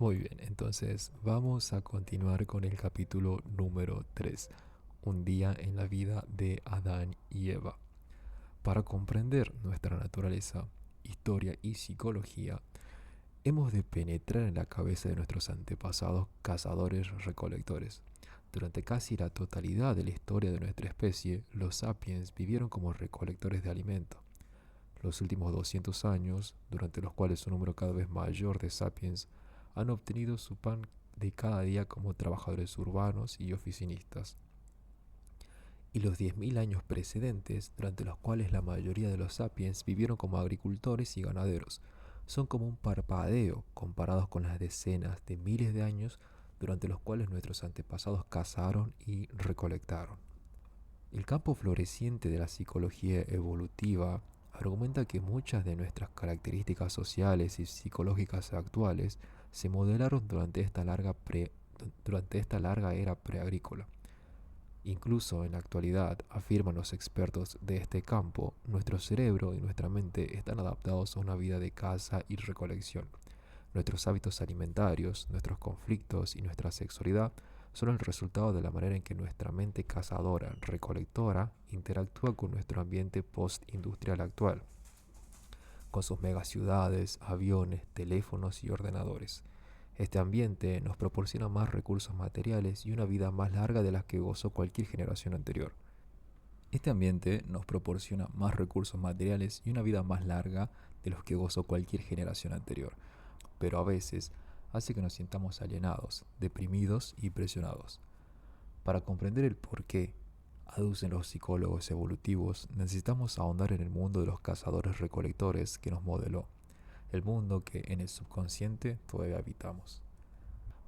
Muy bien, entonces vamos a continuar con el capítulo número 3, un día en la vida de Adán y Eva. Para comprender nuestra naturaleza, historia y psicología, hemos de penetrar en la cabeza de nuestros antepasados cazadores-recolectores. Durante casi la totalidad de la historia de nuestra especie, los sapiens vivieron como recolectores de alimento. Los últimos 200 años, durante los cuales un número cada vez mayor de sapiens han obtenido su pan de cada día como trabajadores urbanos y oficinistas. Y los 10.000 años precedentes, durante los cuales la mayoría de los sapiens vivieron como agricultores y ganaderos, son como un parpadeo comparados con las decenas de miles de años durante los cuales nuestros antepasados cazaron y recolectaron. El campo floreciente de la psicología evolutiva argumenta que muchas de nuestras características sociales y psicológicas actuales se modelaron durante esta larga era preagrícola. Incluso en la actualidad, afirman los expertos de este campo, nuestro cerebro y nuestra mente están adaptados a una vida de caza y recolección. Nuestros hábitos alimentarios, nuestros conflictos y nuestra sexualidad son el resultado de la manera en que nuestra mente cazadora, recolectora, interactúa con nuestro ambiente post-industrial actual, con sus megaciudades, aviones, teléfonos y ordenadores. Este ambiente nos proporciona más recursos materiales y una vida más larga de las que gozó cualquier generación anterior. Este ambiente nos proporciona más recursos materiales y una vida más larga de los que gozó cualquier generación anterior, pero a veces hace que nos sintamos alienados, deprimidos y presionados. Para comprender el por qué, aducen los psicólogos evolutivos, necesitamos ahondar en el mundo de los cazadores-recolectores que nos modeló, el mundo que en el subconsciente todavía habitamos.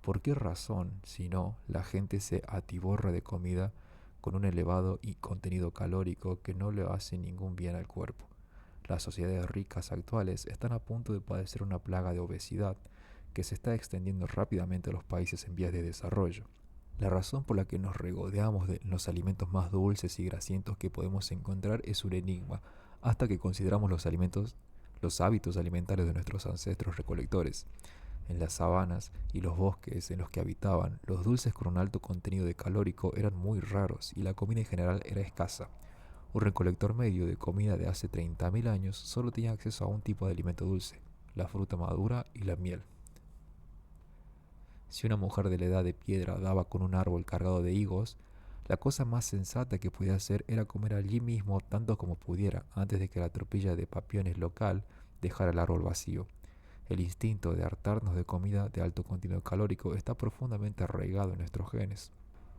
¿Por qué razón, si no, la gente se atiborra de comida con un elevado y contenido calórico que no le hace ningún bien al cuerpo? Las sociedades ricas actuales están a punto de padecer una plaga de obesidad que se está extendiendo rápidamente a los países en vías de desarrollo. La razón por la que nos regodeamos de los alimentos más dulces y grasientos que podemos encontrar es un enigma, hasta que consideramos los hábitos alimentarios de nuestros ancestros recolectores. En las sabanas y los bosques en los que habitaban, los dulces con un alto contenido de calórico eran muy raros y la comida en general era escasa. Un recolector medio de comida de hace 30.000 años solo tenía acceso a un tipo de alimento dulce, la fruta madura y la miel. Si una mujer de la edad de piedra daba con un árbol cargado de higos, la cosa más sensata que podía hacer era comer allí mismo tanto como pudiera antes de que la tropilla de papiones local dejara el árbol vacío. El instinto de hartarnos de comida de alto contenido calórico está profundamente arraigado en nuestros genes.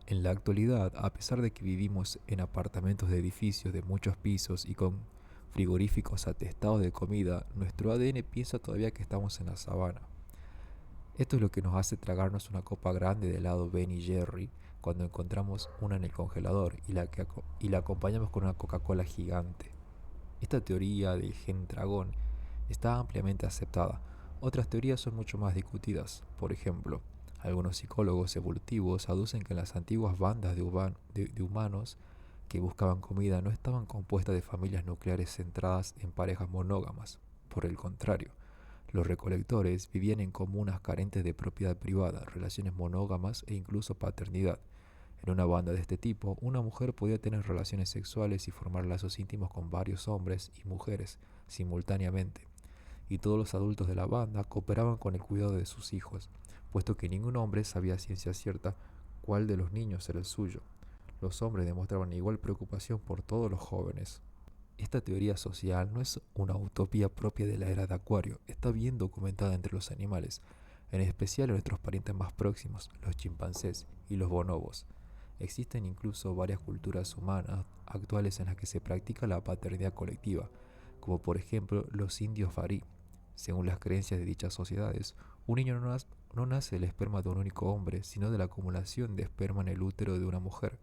En la actualidad, a pesar de que vivimos en apartamentos de edificios de muchos pisos y con frigoríficos atestados de comida, nuestro ADN piensa todavía que estamos en la sabana. Esto es lo que nos hace tragarnos una copa grande de helado Ben y Jerry cuando encontramos una en el congelador y la acompañamos con una Coca-Cola gigante. Esta teoría del gen dragón está ampliamente aceptada. Otras teorías son mucho más discutidas. Por ejemplo, algunos psicólogos evolutivos aducen que las antiguas bandas de humanos que buscaban comida no estaban compuestas de familias nucleares centradas en parejas monógamas. Por el contrario, los recolectores vivían en comunas carentes de propiedad privada, relaciones monógamas e incluso paternidad. En una banda de este tipo, una mujer podía tener relaciones sexuales y formar lazos íntimos con varios hombres y mujeres simultáneamente, y todos los adultos de la banda cooperaban con el cuidado de sus hijos, puesto que ningún hombre sabía a ciencia cierta cuál de los niños era el suyo. Los hombres demostraban igual preocupación por todos los jóvenes. Esta teoría social no es una utopía propia de la era de Acuario, está bien documentada entre los animales, en especial en nuestros parientes más próximos, los chimpancés y los bonobos. Existen incluso varias culturas humanas actuales en las que se practica la paternidad colectiva, como por ejemplo los indios Barí. Según las creencias de dichas sociedades, un niño no nace del esperma de un único hombre, sino de la acumulación de esperma en el útero de una mujer.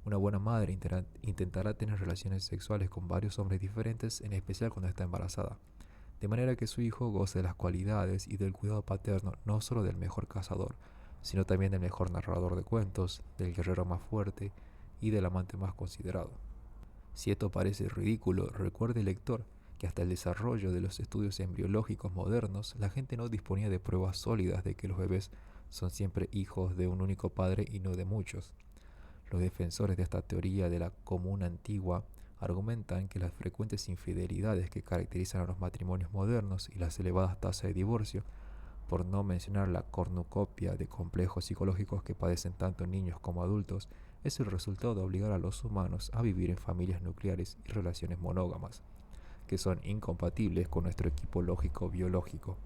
Una buena madre intentará tener relaciones sexuales con varios hombres diferentes, en especial cuando está embarazada, de manera que su hijo goce de las cualidades y del cuidado paterno no solo del mejor cazador, sino también del mejor narrador de cuentos, del guerrero más fuerte y del amante más considerado. Si esto parece ridículo, recuerde lector que hasta el desarrollo de los estudios embriológicos modernos, la gente no disponía de pruebas sólidas de que los bebés son siempre hijos de un único padre y no de muchos. Los defensores de esta teoría de la comuna antigua argumentan que las frecuentes infidelidades que caracterizan a los matrimonios modernos y las elevadas tasas de divorcio, por no mencionar la cornucopia de complejos psicológicos que padecen tanto niños como adultos, es el resultado de obligar a los humanos a vivir en familias nucleares y relaciones monógamas, que son incompatibles con nuestro equipo lógico biológico.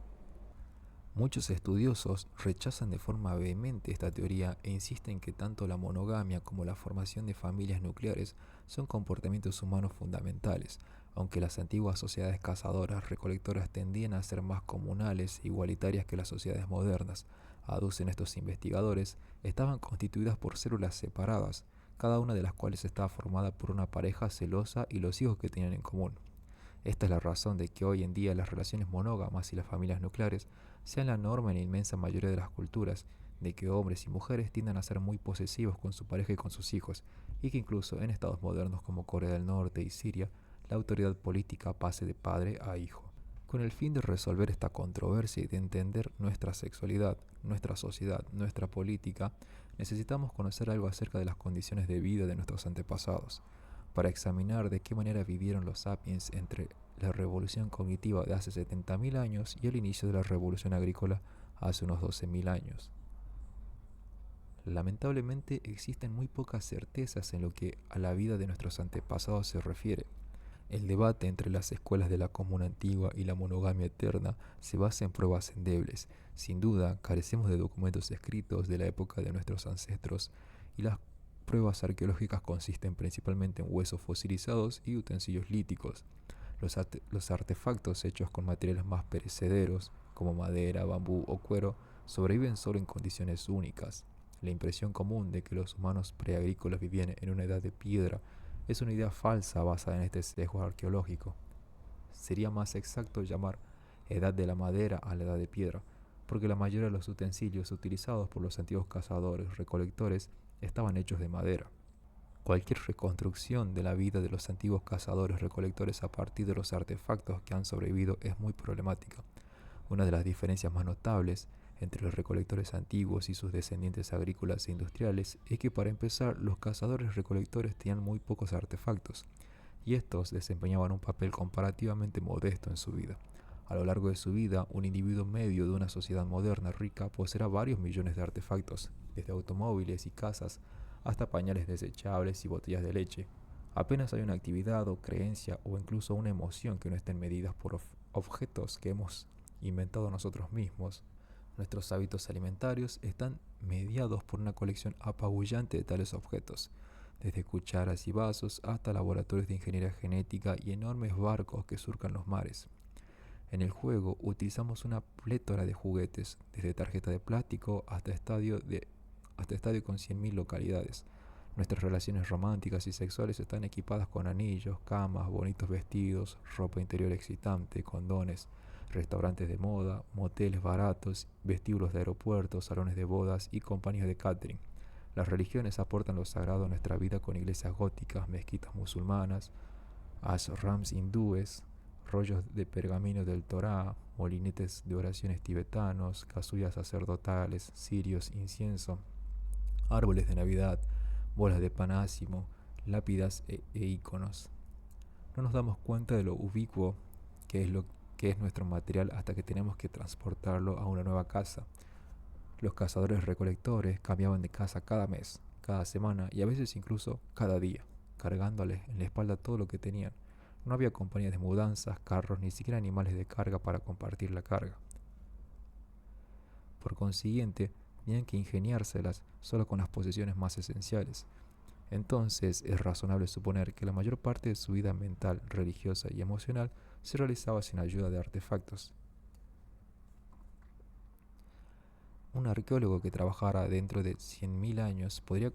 Muchos estudiosos rechazan de forma vehemente esta teoría e insisten que tanto la monogamia como la formación de familias nucleares son comportamientos humanos fundamentales, aunque las antiguas sociedades cazadoras-recolectoras tendían a ser más comunales e igualitarias que las sociedades modernas. Aducen estos investigadores, estaban constituidas por células separadas, cada una de las cuales estaba formada por una pareja celosa y los hijos que tenían en común. Esta es la razón de que hoy en día las relaciones monógamas y las familias nucleares sean la norma en la inmensa mayoría de las culturas, de que hombres y mujeres tiendan a ser muy posesivos con su pareja y con sus hijos, y que incluso en estados modernos como Corea del Norte y Siria, la autoridad política pase de padre a hijo. Con el fin de resolver esta controversia y de entender nuestra sexualidad, nuestra sociedad, nuestra política, necesitamos conocer algo acerca de las condiciones de vida de nuestros antepasados, para examinar de qué manera vivieron los sapiens entre la revolución cognitiva de hace 70.000 años y el inicio de la revolución agrícola hace unos 12.000 años. Lamentablemente existen muy pocas certezas en lo que a la vida de nuestros antepasados se refiere. El debate entre las escuelas de la comuna antigua y la monogamia eterna se basa en pruebas endebles. Sin duda, carecemos de documentos escritos de la época de nuestros ancestros y las pruebas arqueológicas consisten principalmente en huesos fosilizados y utensilios líticos. Los artefactos hechos con materiales más perecederos, como madera, bambú o cuero, sobreviven solo en condiciones únicas. La impresión común de que los humanos preagrícolas vivían en una edad de piedra es una idea falsa basada en este sesgo arqueológico. Sería más exacto llamar edad de la madera a la edad de piedra, porque la mayoría de los utensilios utilizados por los antiguos cazadores-recolectores estaban hechos de madera. Cualquier reconstrucción de la vida de los antiguos cazadores-recolectores a partir de los artefactos que han sobrevivido es muy problemática. Una de las diferencias más notables entre los recolectores antiguos y sus descendientes agrícolas e industriales es que, para empezar, los cazadores-recolectores tenían muy pocos artefactos, y estos desempeñaban un papel comparativamente modesto en su vida. A lo largo de su vida, un individuo medio de una sociedad moderna rica poseerá varios millones de artefactos, desde automóviles y casas hasta pañales desechables y botellas de leche. Apenas hay una actividad o creencia o incluso una emoción que no estén medidas por objetos que hemos inventado nosotros mismos. Nuestros hábitos alimentarios están mediados por una colección apabullante de tales objetos, desde cucharas y vasos hasta laboratorios de ingeniería genética y enormes barcos que surcan los mares. En el juego utilizamos una plétora de juguetes, desde tarjeta de plástico hasta estadio con 100.000 localidades. Nuestras relaciones románticas y sexuales están equipadas con anillos, camas, bonitos vestidos, ropa interior excitante, condones, restaurantes de moda, moteles baratos, vestíbulos de aeropuertos, salones de bodas y compañías de catering. Las religiones aportan lo sagrado a nuestra vida con iglesias góticas, mezquitas musulmanas, ashrams hindúes, rollos de pergamino del Torá, molinetes de oraciones tibetanos, casullas sacerdotales, cirios, incienso, árboles de Navidad, bolas de panásimo, lápidas e iconos. No nos damos cuenta de lo ubicuo que es nuestro material hasta que tenemos que transportarlo a una nueva casa. Los cazadores recolectores cambiaban de casa cada mes, cada semana y a veces incluso cada día, cargándole en la espalda todo lo que tenían. No había compañías de mudanzas, carros, ni siquiera animales de carga para compartir la carga. Por consiguiente, tenían que ingeniárselas solo con las posesiones más esenciales. Entonces es razonable suponer que la mayor parte de su vida mental, religiosa y emocional se realizaba sin ayuda de artefactos. Un arqueólogo que trabajara dentro de 100.000 años podría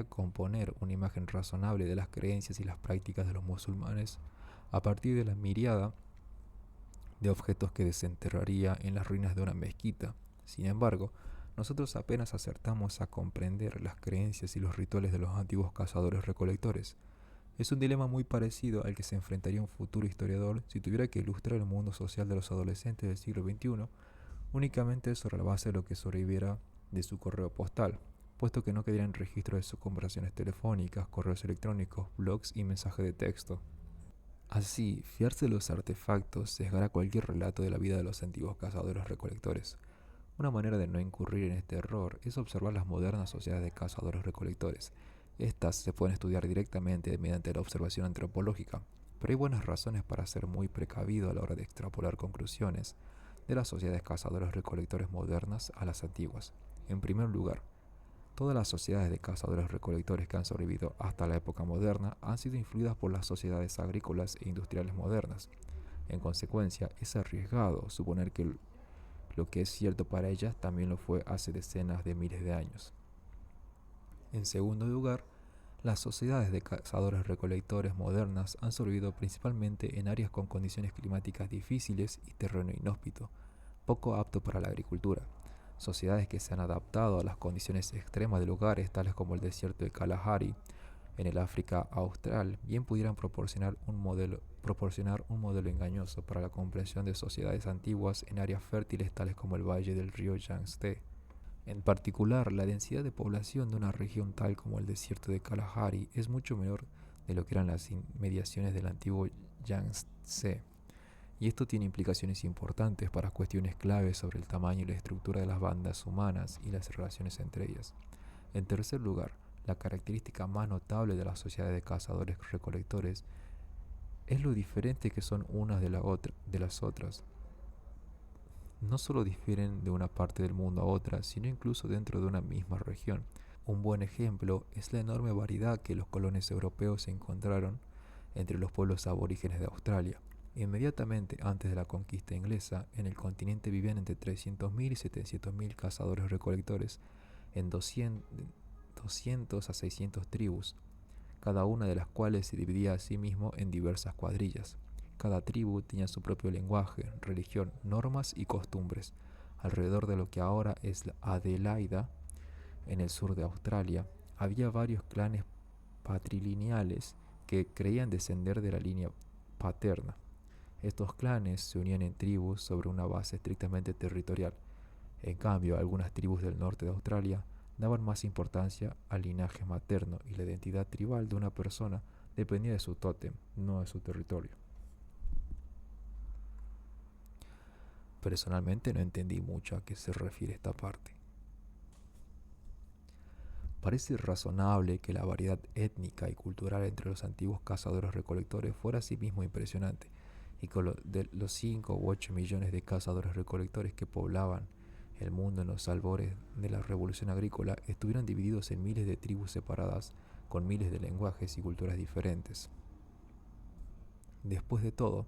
componer una imagen razonable de las creencias y las prácticas de los musulmanes a partir de la miríada de objetos que desenterraría en las ruinas de una mezquita. Sin embargo, nosotros apenas acertamos a comprender las creencias y los rituales de los antiguos cazadores-recolectores. Es un dilema muy parecido al que se enfrentaría un futuro historiador si tuviera que ilustrar el mundo social de los adolescentes del siglo XXI únicamente sobre la base de lo que sobreviviera de su correo postal, puesto que no quedarían registro de sus conversaciones telefónicas, correos electrónicos, blogs y mensajes de texto. Así, fiarse de los artefactos sesgará cualquier relato de la vida de los antiguos cazadores-recolectores. Una manera de no incurrir en este error es observar las modernas sociedades de cazadores-recolectores. Estas se pueden estudiar directamente mediante la observación antropológica, pero hay buenas razones para ser muy precavido a la hora de extrapolar conclusiones de las sociedades cazadores-recolectores modernas a las antiguas. En primer lugar, todas las sociedades de cazadores-recolectores que han sobrevivido hasta la época moderna han sido influidas por las sociedades agrícolas e industriales modernas. En consecuencia, es arriesgado suponer que lo que es cierto para ellas también lo fue hace decenas de miles de años. En segundo lugar, las sociedades de cazadores-recolectores modernas han sobrevivido principalmente en áreas con condiciones climáticas difíciles y terreno inhóspito, poco apto para la agricultura. Sociedades que se han adaptado a las condiciones extremas de lugares tales como el desierto de Kalahari en el África Austral bien pudieran proporcionar un modelo engañoso para la comprensión de sociedades antiguas en áreas fértiles tales como el valle del río Yangtze. En particular, la densidad de población de una región tal como el desierto de Kalahari es mucho menor de lo que eran las inmediaciones del antiguo Yangtze, y esto tiene implicaciones importantes para cuestiones claves sobre el tamaño y la estructura de las bandas humanas y las relaciones entre ellas. En tercer lugar, la característica más notable de las sociedades de cazadores-recolectores es lo diferente que son unas de las otras. No solo difieren de una parte del mundo a otra, sino incluso dentro de una misma región. Un buen ejemplo es la enorme variedad que los colonos europeos encontraron entre los pueblos aborígenes de Australia. Inmediatamente antes de la conquista inglesa, en el continente vivían entre 300.000 y 700.000 cazadores-recolectores en 200 a 600 tribus, cada una de las cuales se dividía a sí mismo en diversas cuadrillas. Cada tribu tenía su propio lenguaje, religión, normas y costumbres. Alrededor de lo que ahora es la Adelaida, en el sur de Australia, había varios clanes patrilineales que creían descender de la línea paterna. Estos clanes se unían en tribus sobre una base estrictamente territorial. En cambio, algunas tribus del norte de Australia daban más importancia al linaje materno y la identidad tribal de una persona dependía de su tótem, no de su territorio. Personalmente no entendí mucho a qué se refiere esta parte. Parece razonable que la variedad étnica y cultural entre los antiguos cazadores-recolectores fuera asimismo impresionante, y que de los 5 u 8 millones de cazadores-recolectores que poblaban el mundo en los albores de la revolución agrícola estuvieran divididos en miles de tribus separadas con miles de lenguajes y culturas diferentes. Después de todo,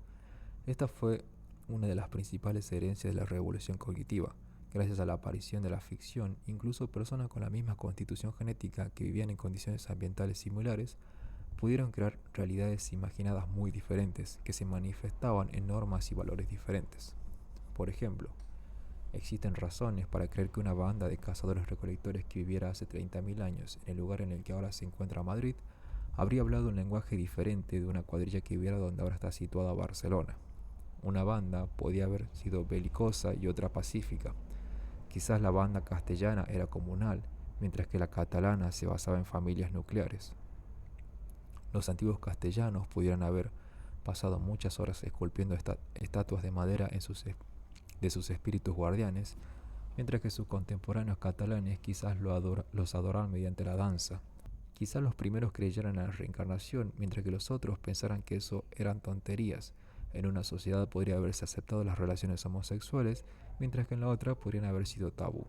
esta fue una de las principales herencias de la revolución cognitiva. Gracias a la aparición de la ficción, incluso personas con la misma constitución genética que vivían en condiciones ambientales similares pudieron crear realidades imaginadas muy diferentes que se manifestaban en normas y valores diferentes. Por ejemplo, existen razones para creer que una banda de cazadores-recolectores que viviera hace 30.000 años en el lugar en el que ahora se encuentra Madrid habría hablado un lenguaje diferente de una cuadrilla que viviera donde ahora está situada Barcelona. Una banda podía haber sido belicosa y otra pacífica. Quizás la banda castellana era comunal, mientras que la catalana se basaba en familias nucleares. Los antiguos castellanos pudieran haber pasado muchas horas esculpiendo estatuas de madera de sus espíritus guardianes, mientras que sus contemporáneos catalanes quizás los adoraran mediante la danza. Quizás los primeros creyeran en la reencarnación, mientras que los otros pensaran que eso eran tonterías. En una sociedad podría haberse aceptado las relaciones homosexuales, mientras que en la otra podrían haber sido tabú.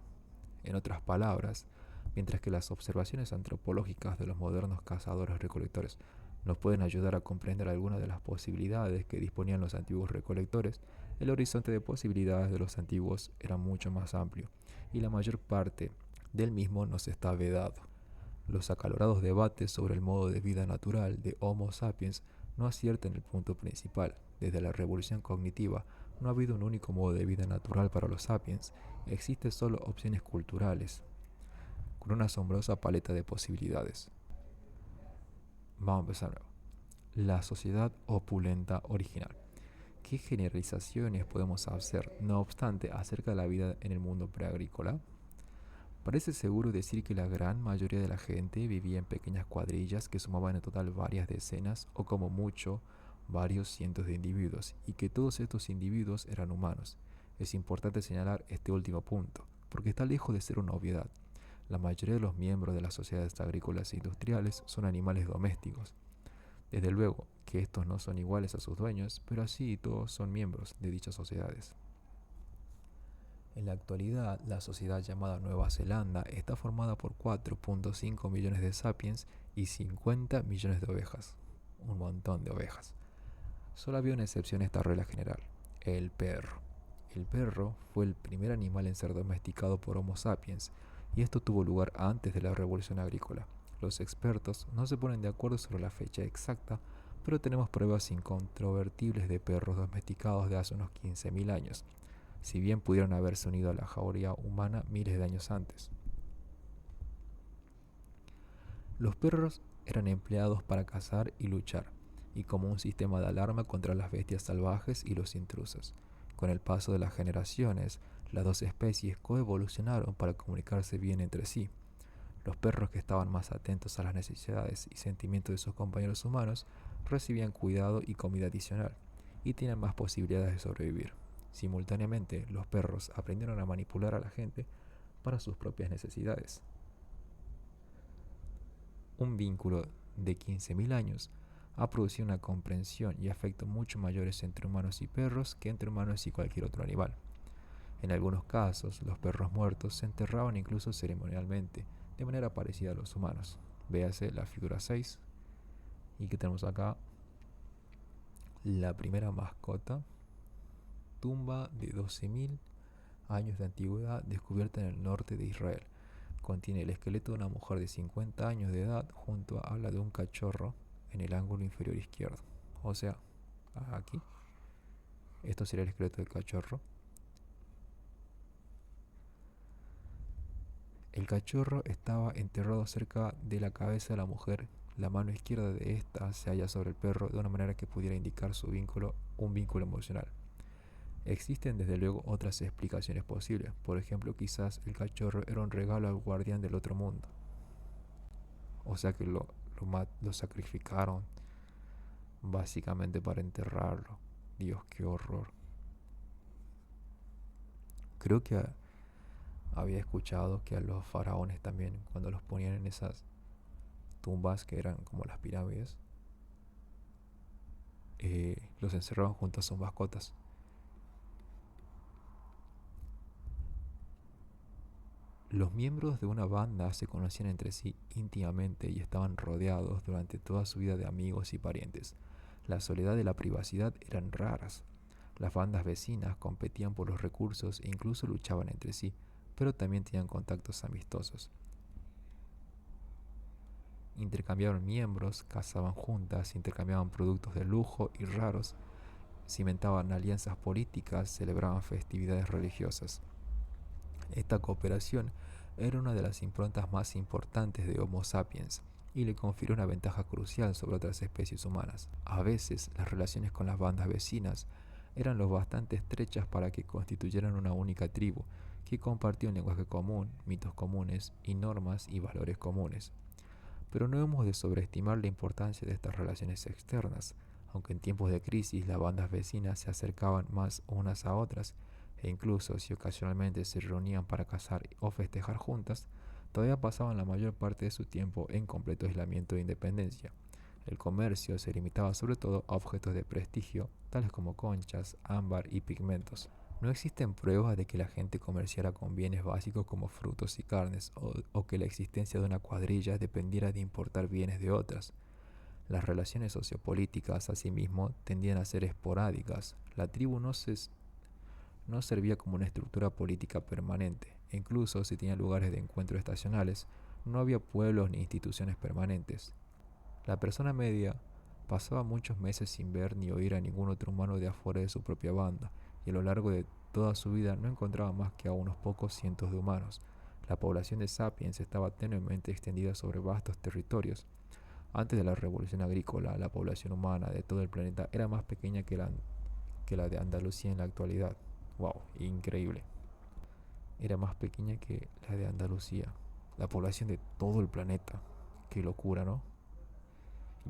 En otras palabras, mientras que las observaciones antropológicas de los modernos cazadores-recolectores nos pueden ayudar a comprender algunas de las posibilidades que disponían los antiguos recolectores, el horizonte de posibilidades de los antiguos era mucho más amplio, y la mayor parte del mismo nos está vedado. Los acalorados debates sobre el modo de vida natural de Homo sapiens no aciertan el punto principal. Desde la revolución cognitiva no ha habido un único modo de vida natural para los sapiens, existen solo opciones culturales, con una asombrosa paleta de posibilidades. Vamos a empezar. La sociedad opulenta original. ¿Qué generalizaciones podemos hacer, no obstante, acerca de la vida en el mundo preagrícola? Parece seguro decir que la gran mayoría de la gente vivía en pequeñas cuadrillas que sumaban en total varias decenas o como mucho varios cientos de individuos y que todos estos individuos eran humanos. Es importante señalar este último punto, porque está lejos de ser una obviedad. La mayoría de los miembros de las sociedades agrícolas e industriales son animales domésticos. Desde luego que estos no son iguales a sus dueños, pero así todos son miembros de dichas sociedades. En la actualidad, la sociedad llamada Nueva Zelanda está formada por 4.5 millones de sapiens y 50 millones de ovejas. Un montón de ovejas. Solo había una excepción a esta regla general: el perro. El perro fue el primer animal en ser domesticado por Homo sapiens, y esto tuvo lugar antes de la revolución agrícola. Los expertos no se ponen de acuerdo sobre la fecha exacta, pero tenemos pruebas incontrovertibles de perros domesticados de hace unos 15.000 años, si bien pudieron haberse unido a la jauría humana miles de años antes. Los perros eran empleados para cazar y luchar, y como un sistema de alarma contra las bestias salvajes y los intrusos. Con el paso de las generaciones, las dos especies coevolucionaron para comunicarse bien entre sí. Los perros, que estaban más atentos a las necesidades y sentimientos de sus compañeros humanos, recibían cuidado y comida adicional, y tenían más posibilidades de sobrevivir. Simultáneamente, los perros aprendieron a manipular a la gente para sus propias necesidades. Un vínculo de 15.000 años ha producido una comprensión y afecto mucho mayores entre humanos y perros que entre humanos y cualquier otro animal. En algunos casos, los perros muertos se enterraban incluso ceremonialmente, de manera parecida a los humanos. Véase la figura 6. Y que tenemos acá la primera mascota, tumba de 12.000 años de antigüedad descubierta en el norte de Israel. Contiene el esqueleto de una mujer de 50 años de edad junto a la de un cachorro en el ángulo inferior izquierdo. O sea, aquí. Esto sería el esqueleto del cachorro. El cachorro estaba enterrado cerca de la cabeza de la mujer. La mano izquierda de esta se halla sobre el perro de una manera que pudiera indicar un vínculo emocional. Existen desde luego otras explicaciones posibles. Por ejemplo, quizás el cachorro era un regalo al guardián del otro mundo. O sea que lo sacrificaron básicamente para enterrarlo. Dios, qué horror. Creo que había escuchado que a los faraones también, cuando los ponían en esas tumbas que eran como las pirámides, los encerraban junto a sus mascotas. Los miembros de una banda se conocían entre sí íntimamente y estaban rodeados durante toda su vida de amigos y parientes. La soledad y la privacidad eran raras. Las bandas vecinas competían por los recursos e incluso luchaban entre sí, pero también tenían contactos amistosos. Intercambiaban miembros, cazaban juntas, intercambiaban productos de lujo y raros, cimentaban alianzas políticas, celebraban festividades religiosas. Esta cooperación era una de las improntas más importantes de Homo sapiens y le confirió una ventaja crucial sobre otras especies humanas. A veces, las relaciones con las bandas vecinas eran lo bastante estrechas para que constituyeran una única tribu, que compartía un lenguaje común, mitos comunes y normas y valores comunes. Pero no hemos de sobreestimar la importancia de estas relaciones externas. Aunque en tiempos de crisis las bandas vecinas se acercaban más unas a otras, e incluso si ocasionalmente se reunían para cazar o festejar juntas, todavía pasaban la mayor parte de su tiempo en completo aislamiento e independencia. El comercio se limitaba sobre todo a objetos de prestigio, tales como conchas, ámbar y pigmentos. No existen pruebas de que la gente comerciara con bienes básicos como frutos y carnes, o que la existencia de una cuadrilla dependiera de importar bienes de otras. Las relaciones sociopolíticas, asimismo, tendían a ser esporádicas. La tribu no servía como una estructura política permanente, e incluso si tenía lugares de encuentro estacionales, no había pueblos ni instituciones permanentes. La persona media pasaba muchos meses sin ver ni oír a ningún otro humano de afuera de su propia banda, y a lo largo de toda su vida no encontraba más que a unos pocos cientos de humanos. La población de Sapiens estaba tenuemente extendida sobre vastos territorios. Antes de la revolución agrícola, la población humana de todo el planeta era más pequeña que la de Andalucía en la actualidad. Wow, increíble. Era más pequeña que la de Andalucía. La población de todo el planeta. Qué locura, ¿no?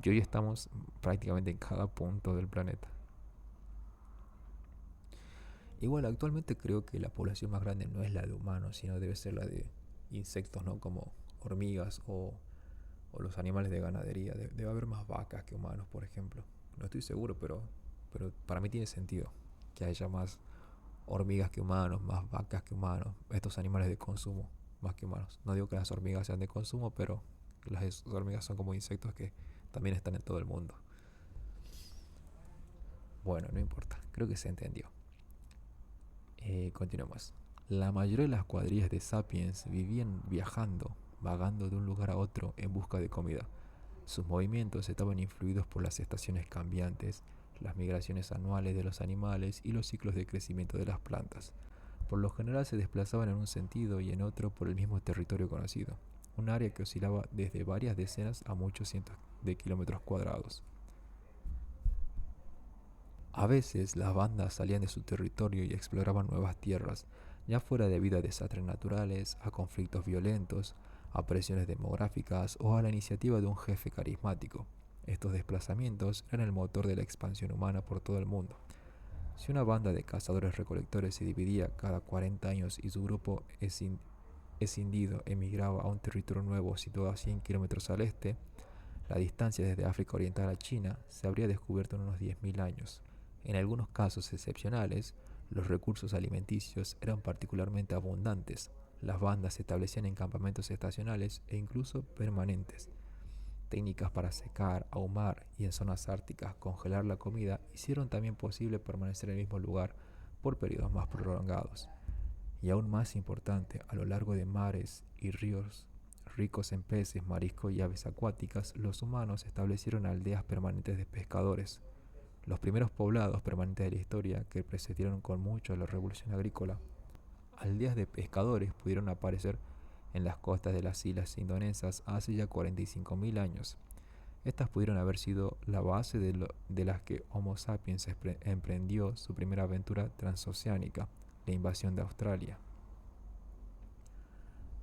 Y hoy estamos prácticamente en cada punto del planeta. Igual, actualmente creo que la población más grande no es la de humanos, sino debe ser la de insectos, ¿no? Como hormigas o los animales de ganadería. Debe haber más vacas que humanos, por ejemplo. No estoy seguro, pero para mí tiene sentido que haya más hormigas que humanos, más vacas que humanos, estos animales de consumo más que humanos. No digo que las hormigas sean de consumo, pero las hormigas son como insectos que también están en todo el mundo. Bueno, no importa, creo que se entendió. Continuemos. La mayoría de las cuadrillas de sapiens vivían viajando, vagando de un lugar a otro en busca de comida. Sus movimientos estaban influidos por las estaciones cambiantes, las migraciones anuales de los animales y los ciclos de crecimiento de las plantas. Por lo general se desplazaban en un sentido y en otro por el mismo territorio conocido, un área que oscilaba desde varias decenas a muchos cientos de kilómetros cuadrados. A veces las bandas salían de su territorio y exploraban nuevas tierras, ya fuera debido a desastres naturales, a conflictos violentos, a presiones demográficas o a la iniciativa de un jefe carismático. Estos desplazamientos eran el motor de la expansión humana por todo el mundo. Si una banda de cazadores-recolectores se dividía cada 40 años y su grupo escindido emigraba a un territorio nuevo situado a 100 kilómetros al este, la distancia desde África Oriental a China se habría descubierto en unos 10.000 años. En algunos casos excepcionales, los recursos alimenticios eran particularmente abundantes. Las bandas se establecían en campamentos estacionales e incluso permanentes. Técnicas para secar, ahumar y en zonas árticas congelar la comida hicieron también posible permanecer en el mismo lugar por periodos más prolongados. Y aún más importante, a lo largo de mares y ríos ricos en peces, mariscos y aves acuáticas, los humanos establecieron aldeas permanentes de pescadores. Los primeros poblados permanentes de la historia, que precedieron con mucho a la revolución agrícola, aldeas de pescadores pudieron aparecer en las costas de las islas indonesas hace ya 45.000 años. Estas pudieron haber sido la base de las que Homo sapiens emprendió su primera aventura transoceánica, la invasión de Australia.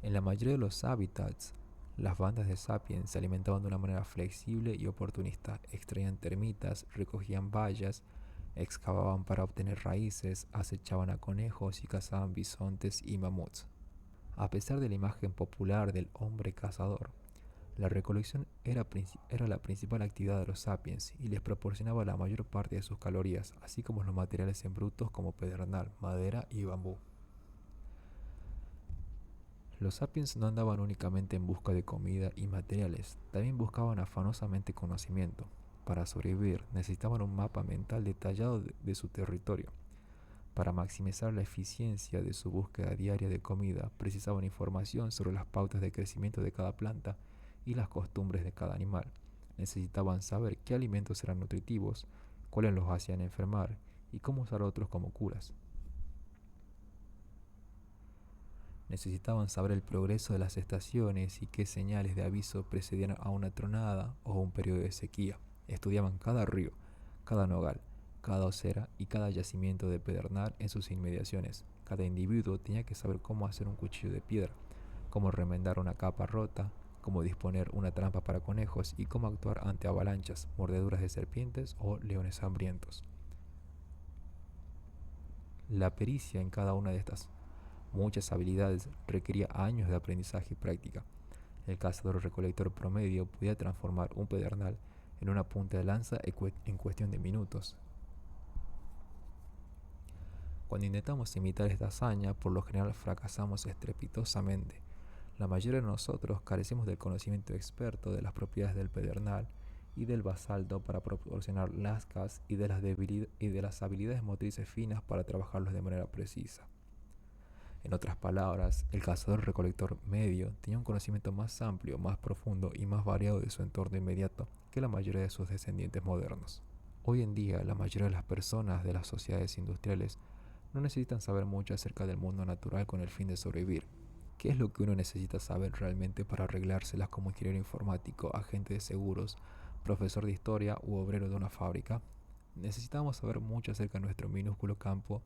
En la mayoría de los hábitats, las bandas de sapiens se alimentaban de una manera flexible y oportunista. Extraían termitas, recogían bayas, excavaban para obtener raíces, acechaban a conejos y cazaban bisontes y mamuts. A pesar de la imagen popular del hombre cazador, la recolección era la principal actividad de los sapiens y les proporcionaba la mayor parte de sus calorías, así como los materiales en brutos como pedernal, madera y bambú. Los sapiens no andaban únicamente en busca de comida y materiales, también buscaban afanosamente conocimiento. Para sobrevivir necesitaban un mapa mental detallado de su territorio. Para maximizar la eficiencia de su búsqueda diaria de comida, precisaban información sobre las pautas de crecimiento de cada planta y las costumbres de cada animal. Necesitaban saber qué alimentos eran nutritivos, cuáles los hacían enfermar y cómo usar otros como curas. Necesitaban saber el progreso de las estaciones y qué señales de aviso precedían a una tronada o un periodo de sequía. Estudiaban cada río, cada nogal, cada osera y cada yacimiento de pedernal en sus inmediaciones. Cada individuo tenía que saber cómo hacer un cuchillo de piedra, cómo remendar una capa rota, cómo disponer una trampa para conejos y cómo actuar ante avalanchas, mordeduras de serpientes o leones hambrientos. La pericia en cada una de estas muchas habilidades requería años de aprendizaje y práctica. El cazador-recolector promedio podía transformar un pedernal en una punta de lanza en cuestión de minutos. Cuando intentamos imitar esta hazaña, por lo general fracasamos estrepitosamente. La mayoría de nosotros carecemos del conocimiento experto de las propiedades del pedernal y del basalto para proporcionar lascas y de las habilidades motrices finas para trabajarlos de manera precisa. En otras palabras, el cazador-recolector medio tenía un conocimiento más amplio, más profundo y más variado de su entorno inmediato que la mayoría de sus descendientes modernos. Hoy en día, la mayoría de las personas de las sociedades industriales no necesitan saber mucho acerca del mundo natural con el fin de sobrevivir. ¿Qué es lo que uno necesita saber realmente para arreglárselas como ingeniero informático, agente de seguros, profesor de historia u obrero de una fábrica? Necesitamos saber mucho acerca de nuestro minúsculo campo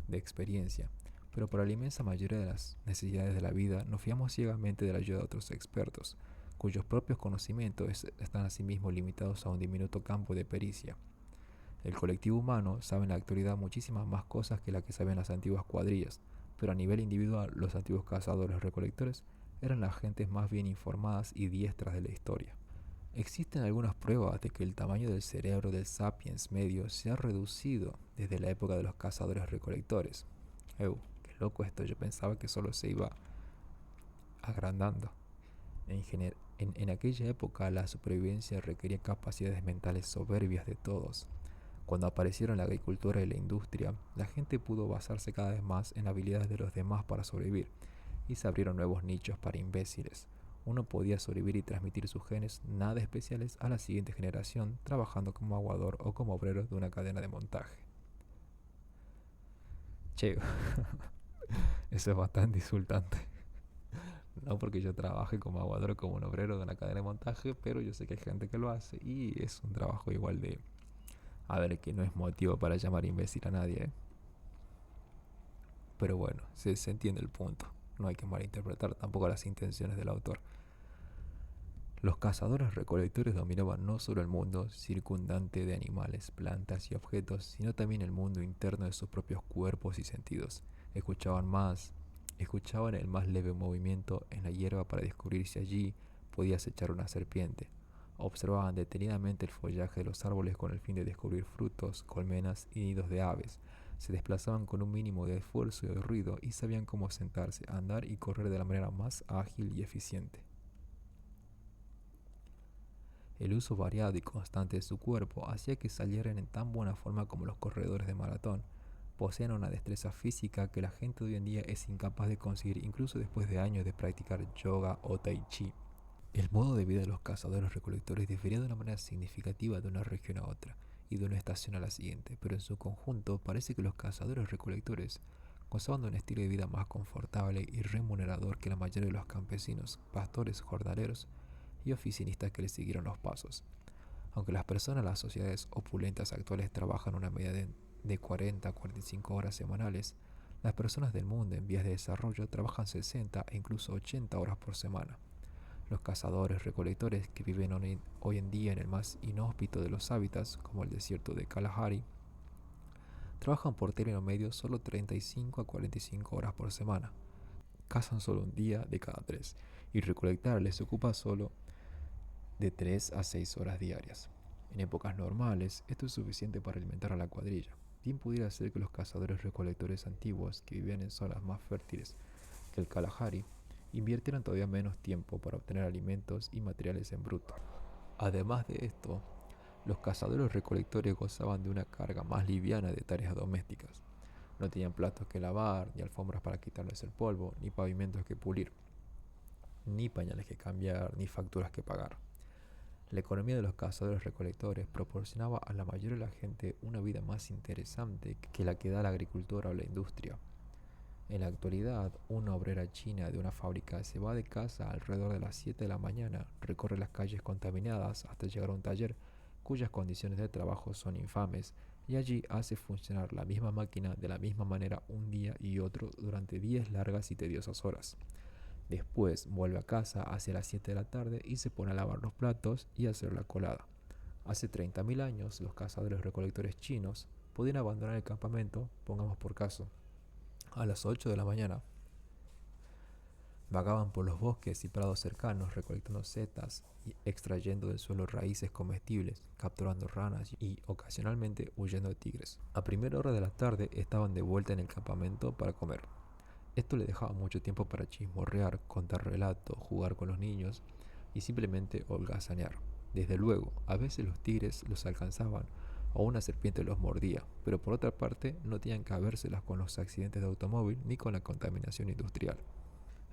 de experiencia, pero para la inmensa mayoría de las necesidades de la vida nos fiamos ciegamente de la ayuda de otros expertos, cuyos propios conocimientos están asimismo limitados a un diminuto campo de pericia. El colectivo humano sabe en la actualidad muchísimas más cosas que las que sabían las antiguas cuadrillas, pero a nivel individual los antiguos cazadores-recolectores eran las gentes más bien informadas y diestras de la historia. Existen algunas pruebas de que el tamaño del cerebro del sapiens medio se ha reducido desde la época de los cazadores-recolectores. Qué loco esto, yo pensaba que solo se iba agrandando. En aquella época la supervivencia requería capacidades mentales soberbias de todos. Cuando aparecieron la agricultura y la industria, la gente pudo basarse cada vez más en habilidades de los demás para sobrevivir, y se abrieron nuevos nichos para imbéciles. Uno podía sobrevivir y transmitir sus genes nada especiales a la siguiente generación trabajando como aguador o como obrero de una cadena de montaje. Che, eso es bastante insultante. No porque yo trabaje como aguador o como un obrero de una cadena de montaje, pero yo sé que hay gente que lo hace y es un trabajo igual de... A ver, que no es motivo para llamar imbécil a nadie, ¿eh? Pero bueno, se entiende el punto. No hay que malinterpretar tampoco las intenciones del autor. Los cazadores-recolectores dominaban no solo el mundo circundante de animales, plantas y objetos, sino también el mundo interno de sus propios cuerpos y sentidos. Escuchaban el más leve movimiento en la hierba para descubrir si allí podía acechar una serpiente. Observaban detenidamente el follaje de los árboles con el fin de descubrir frutos, colmenas y nidos de aves. Se desplazaban con un mínimo de esfuerzo y de ruido y sabían cómo sentarse, andar y correr de la manera más ágil y eficiente. El uso variado y constante de su cuerpo hacía que salieran en tan buena forma como los corredores de maratón. Poseían una destreza física que la gente de hoy en día es incapaz de conseguir incluso después de años de practicar yoga o tai chi. El modo de vida de los cazadores-recolectores difería de una manera significativa de una región a otra y de una estación a la siguiente, pero en su conjunto parece que los cazadores-recolectores gozaban de un estilo de vida más confortable y remunerador que la mayoría de los campesinos, pastores, jornaleros y oficinistas que le siguieron los pasos. Aunque las personas de las sociedades opulentas actuales trabajan una media de 40 a 45 horas semanales, las personas del mundo en vías de desarrollo trabajan 60 e incluso 80 horas por semana. Los cazadores-recolectores que viven hoy en día en el más inhóspito de los hábitats, como el desierto de Kalahari, trabajan por término medio solo 35 a 45 horas por semana. Cazan solo un día de cada 3 y recolectar les ocupa solo de 3 a 6 horas diarias. En épocas normales, esto es suficiente para alimentar a la cuadrilla. Bien pudiera ser que los cazadores-recolectores antiguos que vivían en zonas más fértiles que el Kalahari invirtieran todavía menos tiempo para obtener alimentos y materiales en bruto. Además de esto, los cazadores-recolectores gozaban de una carga más liviana de tareas domésticas. No tenían platos que lavar, ni alfombras para quitarles el polvo, ni pavimentos que pulir, ni pañales que cambiar, ni facturas que pagar. La economía de los cazadores-recolectores proporcionaba a la mayoría de la gente una vida más interesante que la que da la agricultura o la industria. En la actualidad, una obrera china de una fábrica se va de casa alrededor de las 7 de la mañana, recorre las calles contaminadas hasta llegar a un taller cuyas condiciones de trabajo son infames, y allí hace funcionar la misma máquina de la misma manera un día y otro durante 10 largas y tediosas horas. Después vuelve a casa hacia las 7 de la tarde y se pone a lavar los platos y a hacer la colada. Hace 30.000 años, los cazadores-recolectores chinos podían abandonar el campamento, pongamos por caso, a las 8 de la mañana. Vagaban por los bosques y prados cercanos recolectando setas y extrayendo del suelo raíces comestibles, capturando ranas y ocasionalmente huyendo de tigres. A primera hora de la tarde estaban de vuelta en el campamento para comer. Esto le dejaba mucho tiempo para chismorrear, contar relatos, jugar con los niños y simplemente holgazanear. Desde luego, a veces los tigres los alcanzaban o una serpiente los mordía, pero por otra parte no tenían que habérselas con los accidentes de automóvil ni con la contaminación industrial.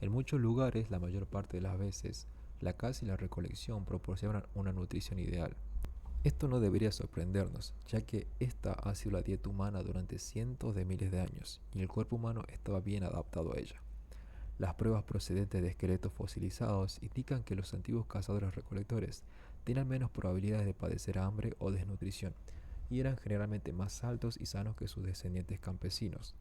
En muchos lugares, la mayor parte de las veces, la caza y la recolección proporcionan una nutrición ideal. Esto no debería sorprendernos, ya que esta ha sido la dieta humana durante cientos de miles de años y el cuerpo humano estaba bien adaptado a ella. Las pruebas procedentes de esqueletos fosilizados indican que los antiguos cazadores-recolectores tenían menos probabilidades de padecer hambre o desnutrición y eran generalmente más altos y sanos que sus descendientes campesinos.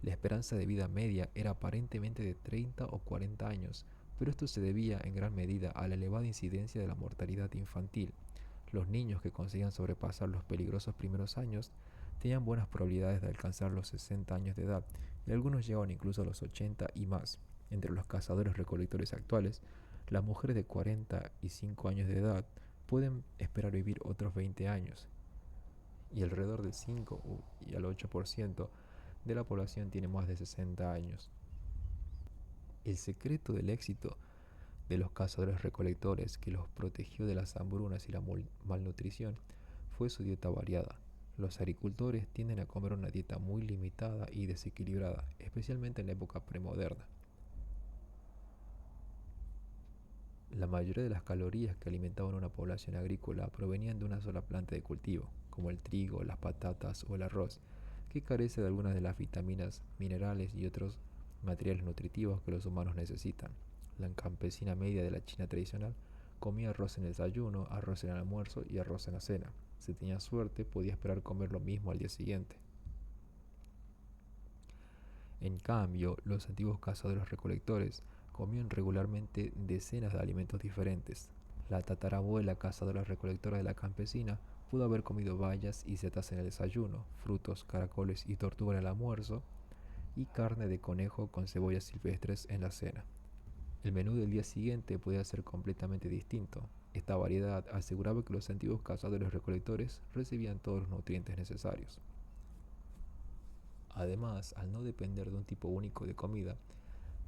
La esperanza de vida media era aparentemente de 30 o 40 años, pero esto se debía en gran medida a la elevada incidencia de la mortalidad infantil. Los niños que conseguían sobrepasar los peligrosos primeros años tenían buenas probabilidades de alcanzar los 60 años de edad, y algunos llegaban incluso a los 80 y más. Entre los cazadores recolectores actuales, las mujeres de 45 años de edad pueden esperar vivir otros 20 años, y alrededor del 5 y al 8% de la población tiene más de 60 años. El secreto del éxito de los cazadores recolectores que los protegió de las hambrunas y la malnutrición fue su dieta variada. Los agricultores tienden a comer una dieta muy limitada y desequilibrada, especialmente en la época premoderna. La mayoría de las calorías que alimentaban a una población agrícola provenían de una sola planta de cultivo, como el trigo, las patatas o el arroz, que carece de algunas de las vitaminas, minerales y otros materiales nutritivos que los humanos necesitan. La campesina media de la China tradicional comía arroz en el desayuno, arroz en el almuerzo y arroz en la cena. Si tenía suerte, podía esperar comer lo mismo al día siguiente. En cambio, los antiguos cazadores-recolectores comían regularmente decenas de alimentos diferentes. La tatarabuela cazadora-recolectora de la campesina pudo haber comido bayas y setas en el desayuno, frutos, caracoles y tortuga en el almuerzo, y carne de conejo con cebollas silvestres en la cena. El menú del día siguiente podía ser completamente distinto. Esta variedad aseguraba que los antiguos cazadores-recolectores recibían todos los nutrientes necesarios. Además, al no depender de un tipo único de comida,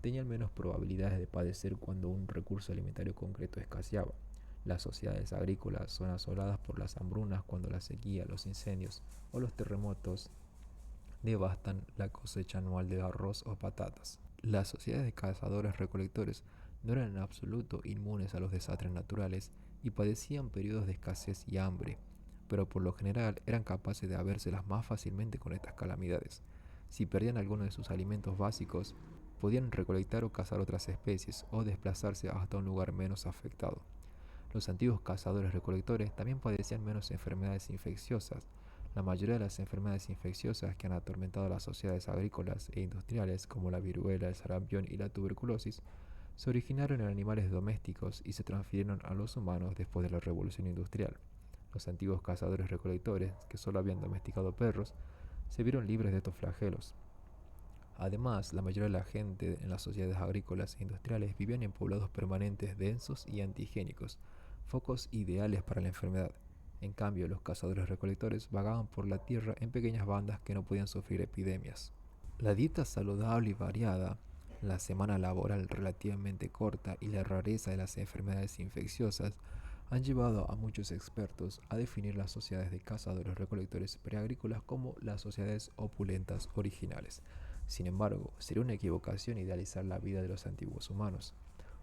tenían menos probabilidades de padecer cuando un recurso alimentario concreto escaseaba. Las sociedades agrícolas son asoladas por las hambrunas cuando la sequía, los incendios o los terremotos devastan la cosecha anual de arroz o patatas. Las sociedades de cazadores-recolectores no eran en absoluto inmunes a los desastres naturales y padecían periodos de escasez y hambre, pero por lo general eran capaces de habérselas más fácilmente con estas calamidades. Si perdían alguno de sus alimentos básicos, podían recolectar o cazar otras especies o desplazarse hasta un lugar menos afectado. Los antiguos cazadores-recolectores también padecían menos enfermedades infecciosas. La mayoría de las enfermedades infecciosas que han atormentado a las sociedades agrícolas e industriales, como la viruela, el sarampión y la tuberculosis, se originaron en animales domésticos y se transfirieron a los humanos después de la revolución industrial. Los antiguos cazadores-recolectores, que solo habían domesticado perros, se vieron libres de estos flagelos. Además, la mayoría de la gente en las sociedades agrícolas e industriales vivían en poblados permanentes densos y antihigiénicos, focos ideales para la enfermedad. En cambio, los cazadores-recolectores vagaban por la tierra en pequeñas bandas que no podían sufrir epidemias. La dieta saludable y variada, la semana laboral relativamente corta y la rareza de las enfermedades infecciosas han llevado a muchos expertos a definir las sociedades de cazadores-recolectores preagrícolas como las sociedades opulentas originales. Sin embargo, sería una equivocación idealizar la vida de los antiguos humanos.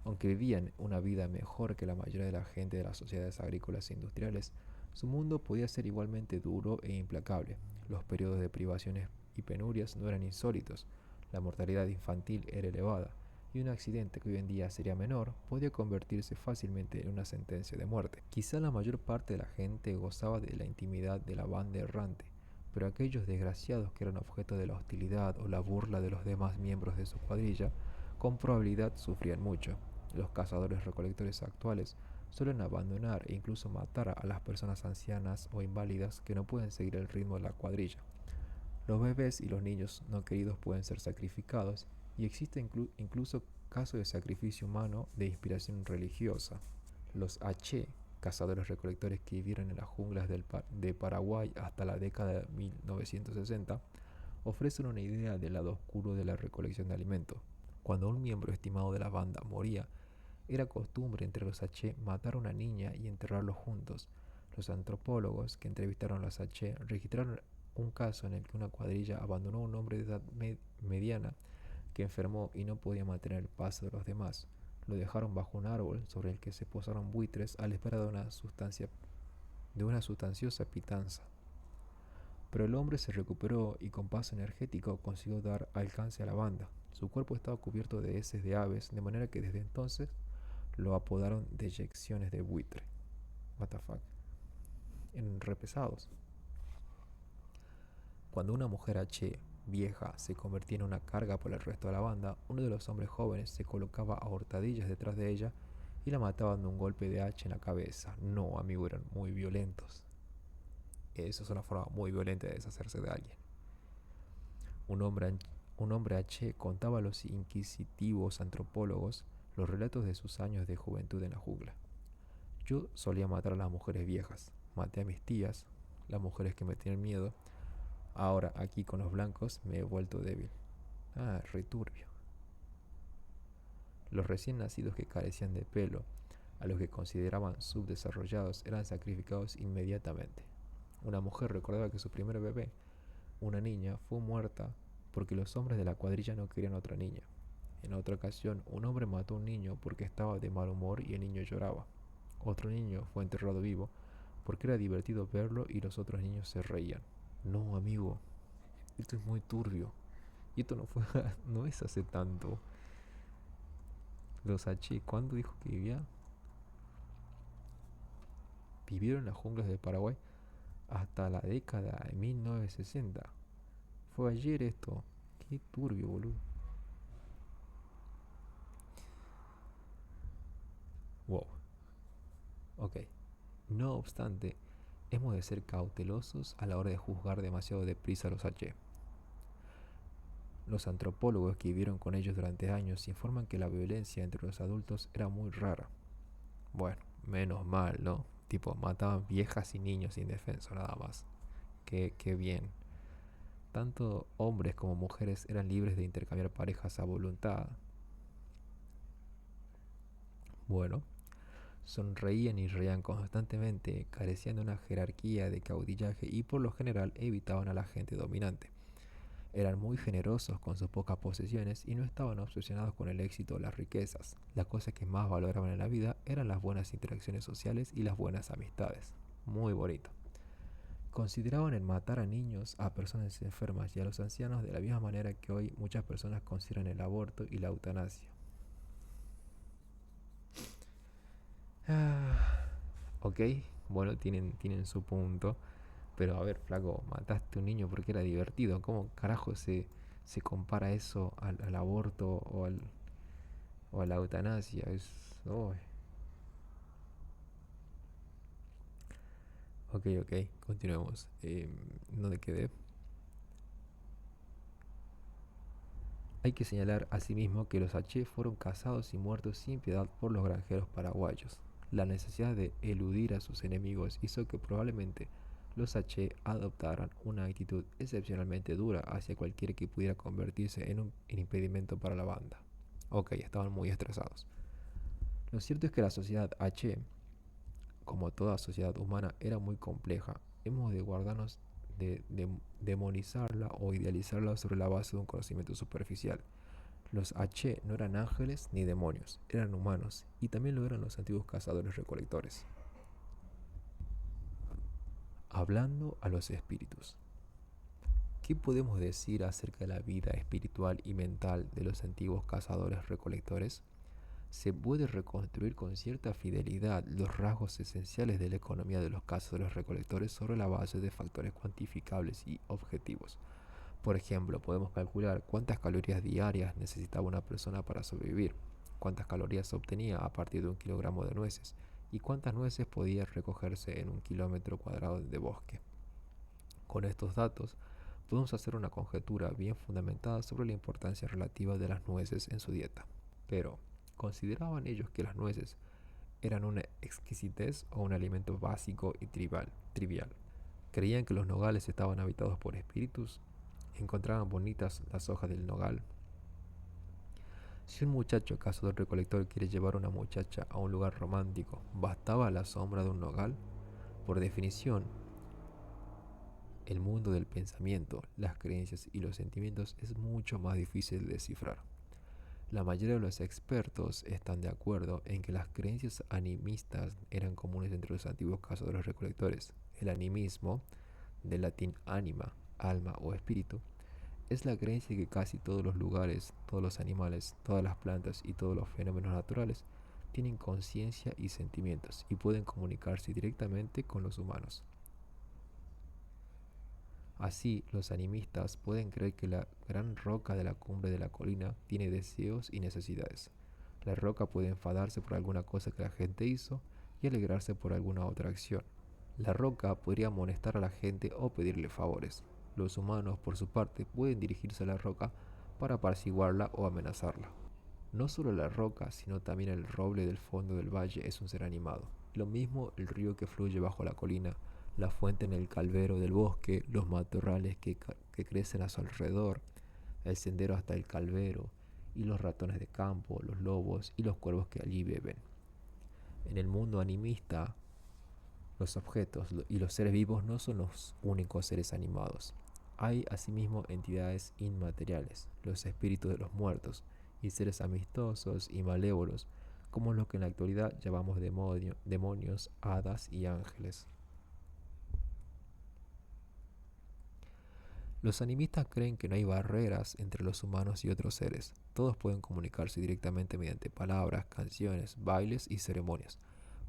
Aunque vivían una vida mejor que la mayoría de la gente de las sociedades agrícolas e industriales, su mundo podía ser igualmente duro e implacable. Los periodos de privaciones y penurias no eran insólitos, la mortalidad infantil era elevada, y un accidente que hoy en día sería menor podía convertirse fácilmente en una sentencia de muerte. Quizá la mayor parte de la gente gozaba de la intimidad de la banda errante, pero aquellos desgraciados que eran objeto de la hostilidad o la burla de los demás miembros de su cuadrilla, con probabilidad sufrían mucho. Los cazadores-recolectores actuales suelen abandonar e incluso matar a las personas ancianas o inválidas que no pueden seguir el ritmo de la cuadrilla. Los bebés y los niños no queridos pueden ser sacrificados y existe incluso casos de sacrificio humano de inspiración religiosa. Los H, cazadores-recolectores que vivieron en las junglas de Paraguay hasta la década de 1960, ofrecen una idea del lado oscuro de la recolección de alimentos. Cuando un miembro estimado de la banda moría, era costumbre entre los H matar a una niña y enterrarlos juntos. Los antropólogos que entrevistaron a los H registraron un caso en el que una cuadrilla abandonó a un hombre de edad mediana que enfermó y no podía mantener el paso de los demás. Lo dejaron bajo un árbol sobre el que se posaron buitres a la espera de una sustanciosa pitanza. Pero el hombre se recuperó y con paso energético consiguió dar alcance a la banda. Su cuerpo estaba cubierto de heces de aves, de manera que desde entonces lo apodaron deyecciones de buitre. What the fuck. En repesados. Cuando una mujer H vieja se convertía en una carga por el resto de la banda, uno de los hombres jóvenes se colocaba a hurtadillas detrás de ella y la mataba dando un golpe de hacha en la cabeza. No, amigo, eran muy violentos. Eso es una forma muy violenta de deshacerse de alguien. Un hombre, un hombre H contaba a los inquisitivos antropólogos los relatos de sus años de juventud en la jungla. Yo solía matar a las mujeres viejas. Maté a mis tías, las mujeres que me tienen miedo. Ahora, aquí con los blancos, me he vuelto débil. Ah, returbio. Los recién nacidos que carecían de pelo, a los que consideraban subdesarrollados, eran sacrificados inmediatamente. Una mujer recordaba que su primer bebé, una niña, fue muerta porque los hombres de la cuadrilla no querían otra niña. En otra ocasión, un hombre mató a un niño porque estaba de mal humor y el niño lloraba. Otro niño fue enterrado vivo porque era divertido verlo y los otros niños se reían. No, amigo, esto es muy turbio. Y esto no fue, no es hace tanto. Los H, ¿cuándo dijo que vivía? Vivieron en las junglas de Paraguay hasta la década de 1960. Fue ayer esto. Qué turbio, boludo. Wow. Ok. No obstante, hemos de ser cautelosos a la hora de juzgar demasiado deprisa a los H. Los antropólogos que vivieron con ellos durante años informan que la violencia entre los adultos era muy rara. Bueno, menos mal, ¿no? Tipo, mataban viejas y niños indefensos nada más. Qué bien. Tanto hombres como mujeres eran libres de intercambiar parejas a voluntad. Bueno, sonreían y reían constantemente, carecían de una jerarquía de caudillaje y por lo general evitaban a la gente dominante. Eran muy generosos con sus pocas posesiones y no estaban obsesionados con el éxito o las riquezas. Las cosas que más valoraban en la vida eran las buenas interacciones sociales y las buenas amistades. Muy bonito. Consideraban el matar a niños, a personas enfermas y a los ancianos de la misma manera que hoy muchas personas consideran el aborto y la eutanasia. Ah, ok, bueno, tienen su punto. Pero a ver, flaco, mataste a un niño porque era divertido. ¿Cómo carajo se compara eso al aborto o a la eutanasia? Oh. Ok, continuemos. ¿Dónde quedé? Hay que señalar asimismo que los H fueron cazados y muertos sin piedad por los granjeros paraguayos. La necesidad de eludir a sus enemigos hizo que probablemente los H adoptaran una actitud excepcionalmente dura hacia cualquiera que pudiera convertirse en un impedimento para la banda. Ok, estaban muy estresados. Lo cierto es que la sociedad H, como toda sociedad humana, era muy compleja. Hemos de guardarnos de demonizarla o idealizarla sobre la base de un conocimiento superficial. Los H no eran ángeles ni demonios, eran humanos, y también lo eran los antiguos cazadores-recolectores. Hablando a los espíritus. ¿Qué podemos decir acerca de la vida espiritual y mental de los antiguos cazadores-recolectores? Se puede reconstruir con cierta fidelidad los rasgos esenciales de la economía de los cazadores-recolectores sobre la base de factores cuantificables y objetivos. Por ejemplo, podemos calcular cuántas calorías diarias necesitaba una persona para sobrevivir, cuántas calorías obtenía a partir de 1 kilogramo de nueces y cuántas nueces podía recogerse en 1 kilómetro cuadrado de bosque. Con estos datos, podemos hacer una conjetura bien fundamentada sobre la importancia relativa de las nueces en su dieta. Pero, ¿consideraban ellos que las nueces eran una exquisitez o un alimento básico y trivial? ¿Creían que los nogales estaban habitados por espíritus? ¿Encontraban bonitas las hojas del nogal? Si un muchacho cazador-recolector quiere llevar a una muchacha a un lugar romántico, ¿bastaba la sombra de un nogal? Por definición, el mundo del pensamiento, las creencias y los sentimientos es mucho más difícil de descifrar. La mayoría de los expertos están de acuerdo en que las creencias animistas eran comunes entre los antiguos cazadores-recolectores. El animismo, del latín anima, alma o espíritu, Es la creencia que casi todos los lugares, todos los animales, todas las plantas y todos los fenómenos naturales tienen conciencia y sentimientos y pueden comunicarse directamente con los humanos. Así, los animistas pueden creer que la gran roca de la cumbre de la colina tiene deseos y necesidades. La roca puede enfadarse por alguna cosa que la gente hizo y alegrarse por alguna otra acción. La roca podría amonestar a la gente o pedirle favores. Los humanos, por su parte, pueden dirigirse a la roca para apaciguarla o amenazarla. No solo la roca, sino también el roble del fondo del valle es un ser animado. Lo mismo el río que fluye bajo la colina, la fuente en el calvero del bosque, los matorrales que crecen a su alrededor, el sendero hasta el calvero, y los ratones de campo, los lobos y los cuervos que allí beben. En el mundo animista, los objetos y los seres vivos no son los únicos seres animados. Hay asimismo entidades inmateriales, los espíritus de los muertos, y seres amistosos y malévolos, como lo que en la actualidad llamamos demonios, hadas y ángeles. Los animistas creen que no hay barreras entre los humanos y otros seres. Todos pueden comunicarse directamente mediante palabras, canciones, bailes y ceremonias.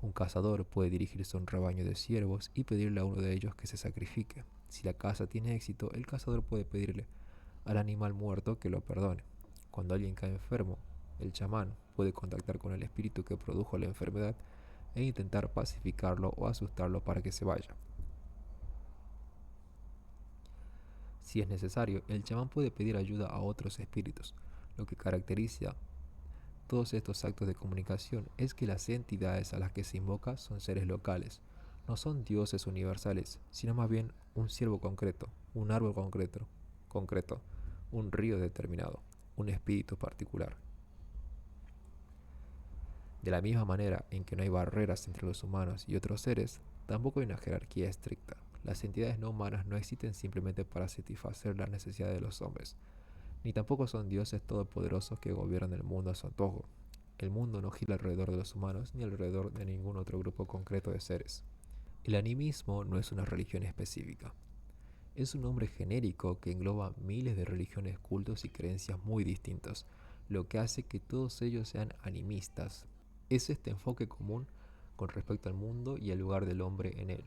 Un cazador puede dirigirse a un rebaño de ciervos y pedirle a uno de ellos que se sacrifique. Si la caza tiene éxito, el cazador puede pedirle al animal muerto que lo perdone. Cuando alguien cae enfermo, el chamán puede contactar con el espíritu que produjo la enfermedad e intentar pacificarlo o asustarlo para que se vaya. Si es necesario, el chamán puede pedir ayuda a otros espíritus. Lo que caracteriza todos estos actos de comunicación es que las entidades a las que se invoca son seres locales. No son dioses universales, sino más bien un ciervo concreto, un árbol concreto, un río determinado, un espíritu particular. De la misma manera en que no hay barreras entre los humanos y otros seres, tampoco hay una jerarquía estricta. Las entidades no humanas no existen simplemente para satisfacer las necesidades de los hombres, ni tampoco son dioses todopoderosos que gobiernan el mundo a su antojo. El mundo no gira alrededor de los humanos ni alrededor de ningún otro grupo concreto de seres. El animismo no es una religión específica. Es un nombre genérico que engloba miles de religiones, cultos y creencias muy distintos, lo que hace que todos ellos sean animistas. Es este enfoque común con respecto al mundo y al lugar del hombre en él.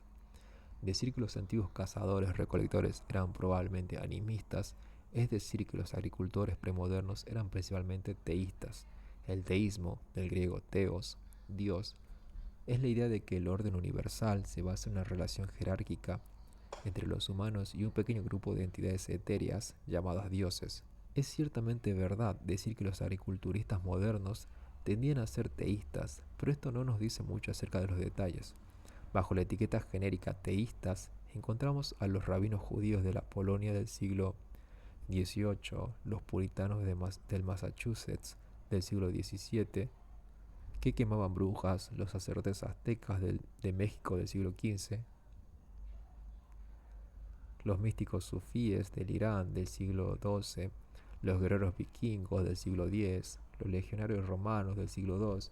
Decir que los antiguos cazadores recolectores eran probablemente animistas es decir que los agricultores premodernos eran principalmente teístas. El teísmo, del griego theos, Dios, es la idea de que el orden universal se basa en una relación jerárquica entre los humanos y un pequeño grupo de entidades etéreas llamadas dioses. Es ciertamente verdad decir que los agriculturistas modernos tendían a ser teístas, pero esto no nos dice mucho acerca de los detalles. Bajo la etiqueta genérica teístas encontramos a los rabinos judíos de la Polonia del siglo XVIII, los puritanos del Massachusetts del siglo XVII, que quemaban brujas, los sacerdotes aztecas de México del siglo XV, los místicos sufíes del Irán del siglo XII, los guerreros vikingos del siglo X, los legionarios romanos del siglo II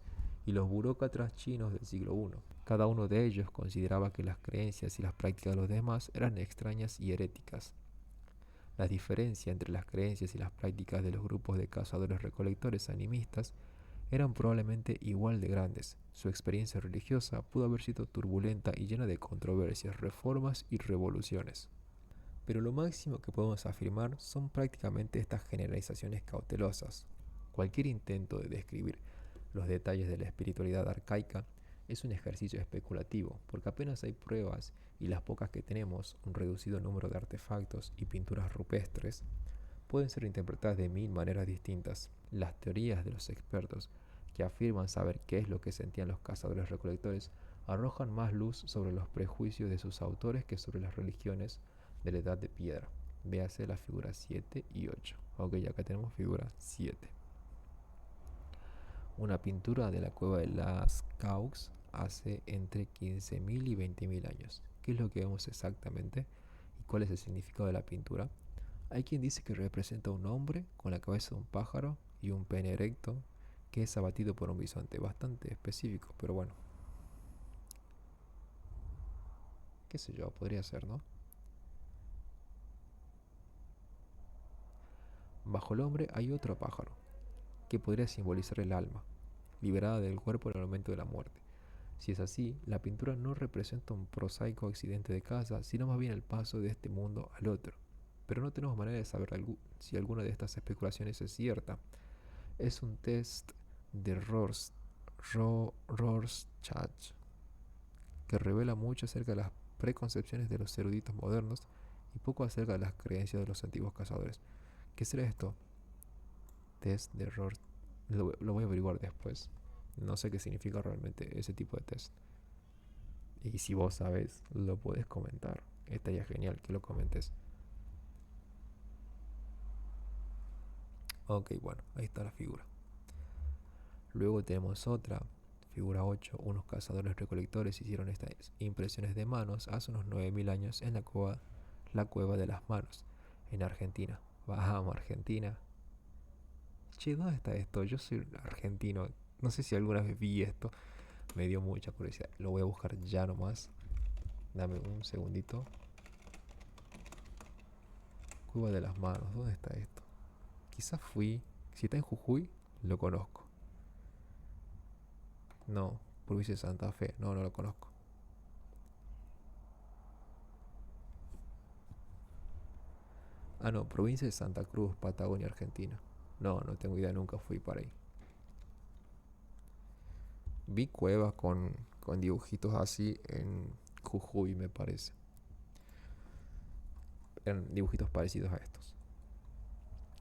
y los burócratas chinos del siglo I. Cada uno de ellos consideraba que las creencias y las prácticas de los demás eran extrañas y heréticas. La diferencia entre las creencias y las prácticas de los grupos de cazadores-recolectores animistas eran probablemente igual de grandes. Su experiencia religiosa pudo haber sido turbulenta y llena de controversias, reformas y revoluciones. Pero lo máximo que podemos afirmar son prácticamente estas generalizaciones cautelosas. Cualquier intento de describir los detalles de la espiritualidad arcaica es un ejercicio especulativo, porque apenas hay pruebas y las pocas que tenemos, un reducido número de artefactos y pinturas rupestres, pueden ser interpretadas de mil maneras distintas. Las teorías de los expertos que afirman saber qué es lo que sentían los cazadores recolectores arrojan más luz sobre los prejuicios de sus autores que sobre las religiones de la edad de piedra. Véase las figuras 7 y 8. Ok, acá tenemos figura 7. Una pintura de la cueva de Lascaux hace entre 15.000 y 20.000 años. ¿Qué es lo que vemos exactamente? ¿Y cuál es el significado de la pintura? Hay quien dice que representa un hombre con la cabeza de un pájaro y un pene erecto que es abatido por un bisonte. Bastante específico, pero bueno. Qué sé yo, podría ser, ¿no? Bajo el hombre hay otro pájaro, que podría simbolizar el alma, liberada del cuerpo en el momento de la muerte. Si es así, la pintura no representa un prosaico accidente de caza, sino más bien el paso de este mundo al otro. Pero no tenemos manera de saber si alguna de estas especulaciones es cierta. Es un test de Rorschach que revela mucho acerca de las preconcepciones de los eruditos modernos y poco acerca de las creencias de los antiguos cazadores. ¿Qué será esto? Test de Rorschach. Lo voy a averiguar después. No sé qué significa realmente ese tipo de test. Y si vos sabes, lo puedes comentar. Estaría genial que lo comentes. Ok, bueno, ahí está la figura. Luego tenemos otra, figura 8. Unos cazadores recolectores hicieron estas impresiones de manos hace unos 9000 años en la cueva de las manos, en Argentina. Vamos, Argentina. Che, ¿dónde está esto? Yo soy argentino. No sé si alguna vez vi esto. Me dio mucha curiosidad. Lo voy a buscar ya nomás. Dame un segundito. Cueva de las manos. ¿Dónde está esto? Quizás fui. Si está en Jujuy, lo conozco. No, provincia de Santa Fe. No, no lo conozco. Ah, no, provincia de Santa Cruz, Patagonia, Argentina. No, no tengo idea, nunca fui para ahí. Vi cuevas con dibujitos así en Jujuy, me parece. Eran dibujitos parecidos a estos.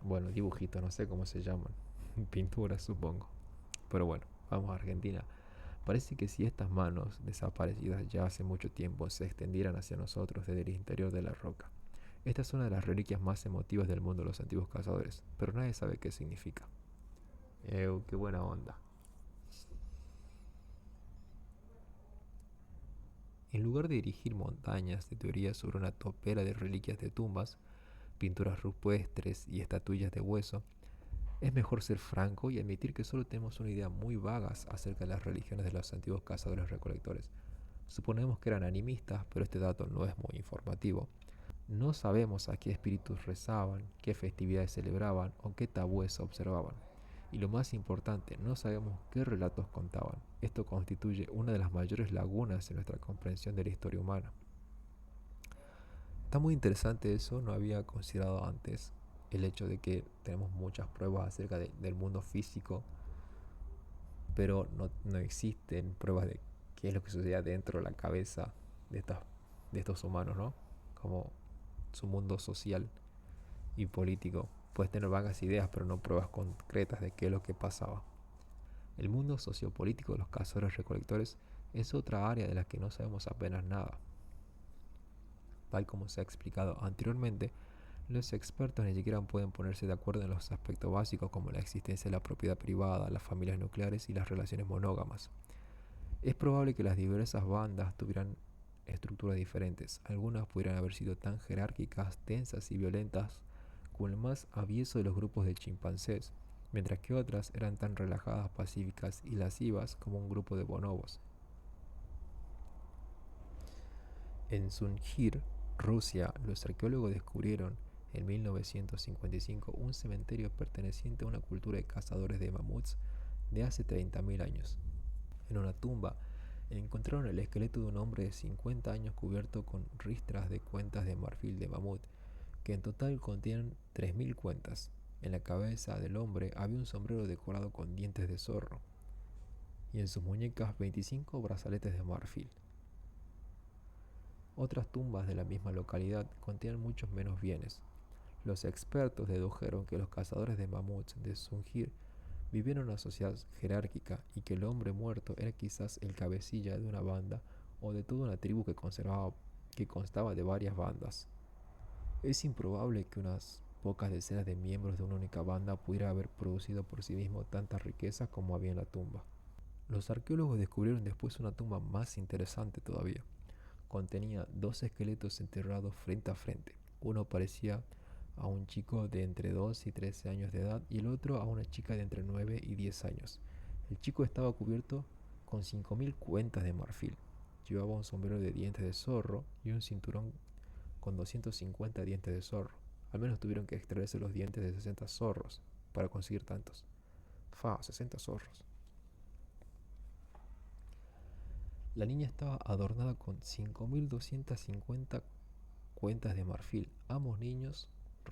Bueno, dibujitos, no sé cómo se llaman. Pinturas, supongo. Pero bueno, vamos a Argentina. Parece que si estas manos desaparecidas ya hace mucho tiempo se extendieran hacia nosotros desde el interior de la roca. Esta es una de las reliquias más emotivas del mundo de los antiguos cazadores, pero nadie sabe qué significa. Qué buena onda. En lugar de dirigir montañas de teorías sobre una topera de reliquias de tumbas, pinturas rupestres y estatuillas de hueso, es mejor ser franco y admitir que solo tenemos una idea muy vaga acerca de las religiones de los antiguos cazadores recolectores. Suponemos que eran animistas, pero este dato no es muy informativo. No sabemos a qué espíritus rezaban, qué festividades celebraban o qué tabúes observaban. Y lo más importante, no sabemos qué relatos contaban. Esto constituye una de las mayores lagunas en nuestra comprensión de la historia humana. Está muy interesante eso, no había considerado antes el hecho de que tenemos muchas pruebas acerca del mundo físico, pero no existen pruebas de qué es lo que sucede dentro de la cabeza de, estas, de estos humanos, ¿no? Como su mundo social y político. Puedes tener vagas ideas, pero no pruebas concretas de qué es lo que pasaba. El mundo sociopolítico de los cazadores recolectores es otra área de la que no sabemos apenas nada. Tal como se ha explicado anteriormente, los expertos ni siquiera pueden ponerse de acuerdo en los aspectos básicos como la existencia de la propiedad privada, las familias nucleares y las relaciones monógamas. Es probable que las diversas bandas tuvieran estructuras diferentes. Algunas pudieran haber sido tan jerárquicas, tensas y violentas como el más avieso de los grupos de chimpancés, mientras que otras eran tan relajadas, pacíficas y lascivas como un grupo de bonobos. En Sunjir, Rusia, los arqueólogos descubrieron en 1955 un cementerio perteneciente a una cultura de cazadores de mamuts de hace 30.000 años. En una tumba encontraron el esqueleto de un hombre de 50 años cubierto con ristras de cuentas de marfil de mamut, que en total contienen 3000 cuentas. En la cabeza del hombre había un sombrero decorado con dientes de zorro y en sus muñecas 25 brazaletes de marfil. Otras tumbas de la misma localidad contienen muchos menos bienes. Los expertos dedujeron que los cazadores de mamuts de Sungir vivían en una sociedad jerárquica y que el hombre muerto era quizás el cabecilla de una banda o de toda una tribu que constaba de varias bandas. Es improbable que unas pocas decenas de miembros de una única banda pudiera haber producido por sí mismo tanta riqueza como había en la tumba. Los arqueólogos descubrieron después una tumba más interesante todavía. Contenía dos esqueletos enterrados frente a frente. Uno parecía a un chico de entre 2 y 13 años de edad y el otro a una chica de entre 9 y 10 años. El chico estaba cubierto con 5000 cuentas de marfil. Llevaba un sombrero de dientes de zorro y un cinturón con 250 dientes de zorro. Al menos tuvieron que extraerse los dientes de 60 zorros para conseguir tantos. 60 zorros. La niña estaba adornada con 5.250 cuentas de marfil. Ambos niños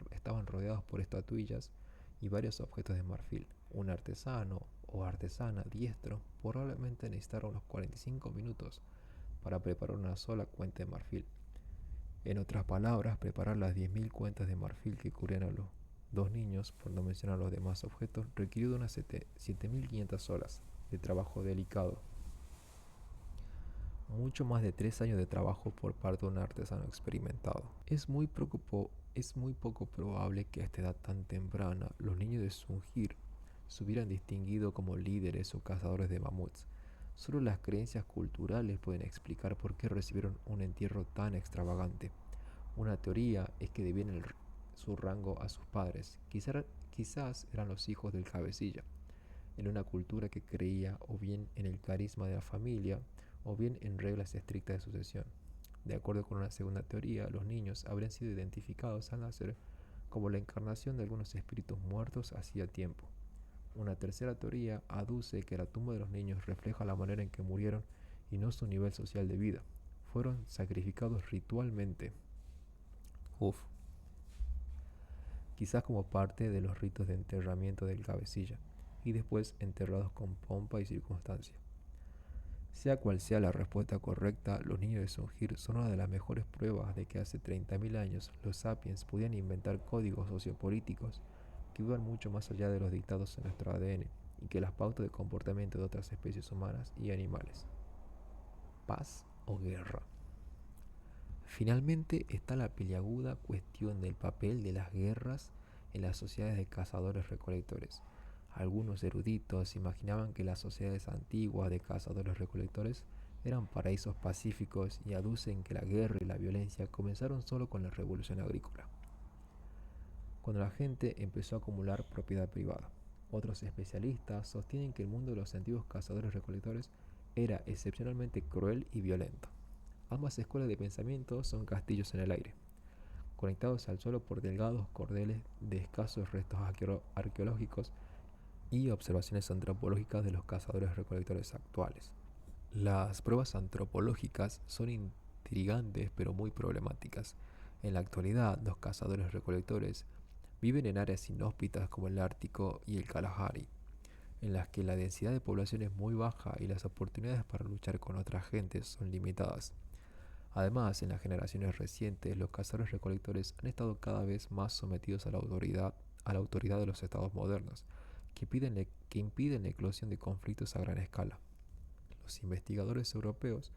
estaban rodeados por estatuillas y varios objetos de marfil. Un artesano o artesana diestro probablemente necesitaron unos 45 minutos para preparar una sola cuenta de marfil. En otras palabras, preparar las 10.000 cuentas de marfil que cubrían a los dos niños, por no mencionar los demás objetos, requirió de unas 7.500 horas de trabajo delicado. Mucho más de 3 años de trabajo por parte de un artesano experimentado. Es muy poco probable que a esta edad tan temprana los niños de Sungir se hubieran distinguido como líderes o cazadores de mamuts. Solo las creencias culturales pueden explicar por qué recibieron un entierro tan extravagante. Una teoría es que debían su rango a sus padres. Quizás eran los hijos del cabecilla, en una cultura que creía o bien en el carisma de la familia o bien en reglas estrictas de sucesión. De acuerdo con una segunda teoría, los niños habrían sido identificados al nacer como la encarnación de algunos espíritus muertos hacía tiempo. Una tercera teoría aduce que la tumba de los niños refleja la manera en que murieron y no su nivel social de vida. Fueron sacrificados ritualmente. Quizás como parte de los ritos de enterramiento del cabecilla, y después enterrados con pompa y circunstancia. Sea cual sea la respuesta correcta, los niños de Sungir son una de las mejores pruebas de que hace 30.000 años los sapiens podían inventar códigos sociopolíticos que iban mucho más allá de los dictados en nuestro ADN y que las pautas de comportamiento de otras especies humanas y animales. ¿Paz o guerra? Finalmente está la peliaguda cuestión del papel de las guerras en las sociedades de cazadores-recolectores. Algunos eruditos imaginaban que las sociedades antiguas de cazadores-recolectores eran paraísos pacíficos y aducen que la guerra y la violencia comenzaron solo con la revolución agrícola, cuando la gente empezó a acumular propiedad privada. Otros especialistas sostienen que el mundo de los antiguos cazadores-recolectores era excepcionalmente cruel y violento. Ambas escuelas de pensamiento son castillos en el aire, conectados al suelo por delgados cordeles de escasos restos arqueológicos y observaciones antropológicas de los cazadores-recolectores actuales. Las pruebas antropológicas son intrigantes pero muy problemáticas. En la actualidad, los cazadores-recolectores viven en áreas inhóspitas como el Ártico y el Kalahari, en las que la densidad de población es muy baja y las oportunidades para luchar con otras gentes son limitadas. Además, en las generaciones recientes, los cazadores-recolectores han estado cada vez más sometidos a la autoridad de los estados modernos, que impiden la eclosión de conflictos a gran escala. Los investigadores europeos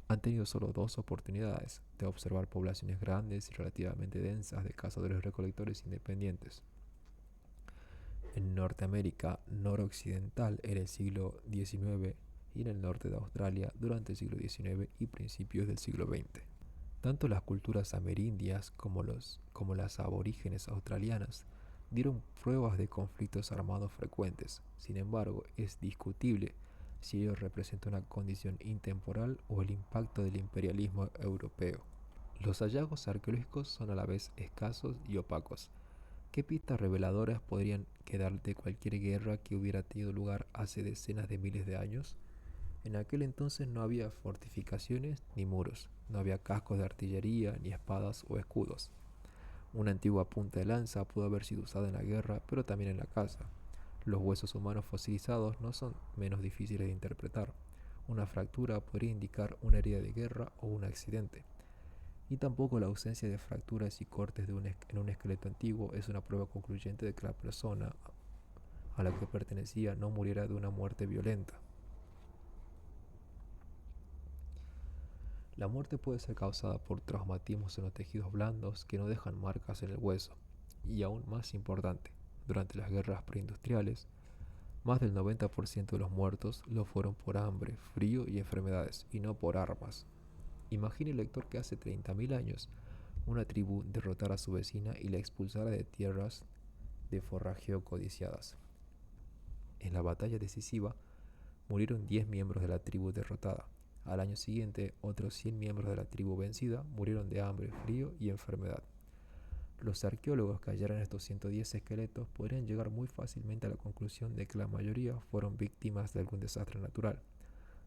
han tenido solo 2 oportunidades de observar poblaciones grandes y relativamente densas de cazadores-recolectores independientes. En Norteamérica noroccidental en el siglo XIX y en el norte de Australia durante el siglo XIX y principios del siglo XX. Tanto las culturas amerindias como las aborígenes australianas dieron pruebas de conflictos armados frecuentes. Sin embargo, es discutible si ello representa una condición intemporal o el impacto del imperialismo europeo. Los hallazgos arqueológicos son a la vez escasos y opacos. ¿Qué pistas reveladoras podrían quedar de cualquier guerra que hubiera tenido lugar hace decenas de miles de años? En aquel entonces no había fortificaciones ni muros, no había cascos de artillería, ni espadas o escudos. Una antigua punta de lanza pudo haber sido usada en la guerra, pero también en la caza. Los huesos humanos fosilizados no son menos difíciles de interpretar. Una fractura podría indicar una herida de guerra o un accidente. Y tampoco la ausencia de fracturas y cortes en un esqueleto antiguo es una prueba concluyente de que la persona a la que pertenecía no muriera de una muerte violenta. La muerte puede ser causada por traumatismos en los tejidos blandos que no dejan marcas en el hueso. Y aún más importante, durante las guerras preindustriales, más del 90% de los muertos lo fueron por hambre, frío y enfermedades, y no por armas. Imagine el lector que hace 30.000 años una tribu derrotara a su vecina y la expulsara de tierras de forrajeo codiciadas. En la batalla decisiva murieron 10 miembros de la tribu derrotada. Al año siguiente, otros 100 miembros de la tribu vencida murieron de hambre, frío y enfermedad. Los arqueólogos que hallaron estos 110 esqueletos podrían llegar muy fácilmente a la conclusión de que la mayoría fueron víctimas de algún desastre natural.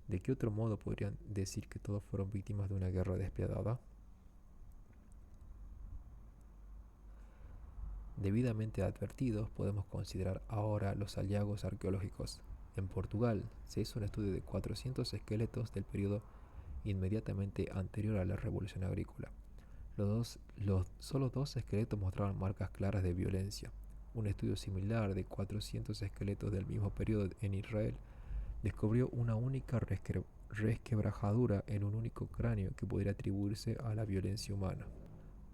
¿De qué otro modo podrían decir que todos fueron víctimas de una guerra despiadada? Debidamente advertidos, podemos considerar ahora los hallazgos arqueológicos. En Portugal se hizo un estudio de 400 esqueletos del periodo inmediatamente anterior a la Revolución Agrícola. Solo dos esqueletos mostraban marcas claras de violencia. Un estudio similar de 400 esqueletos del mismo periodo en Israel descubrió una única resquebrajadura en un único cráneo que podría atribuirse a la violencia humana.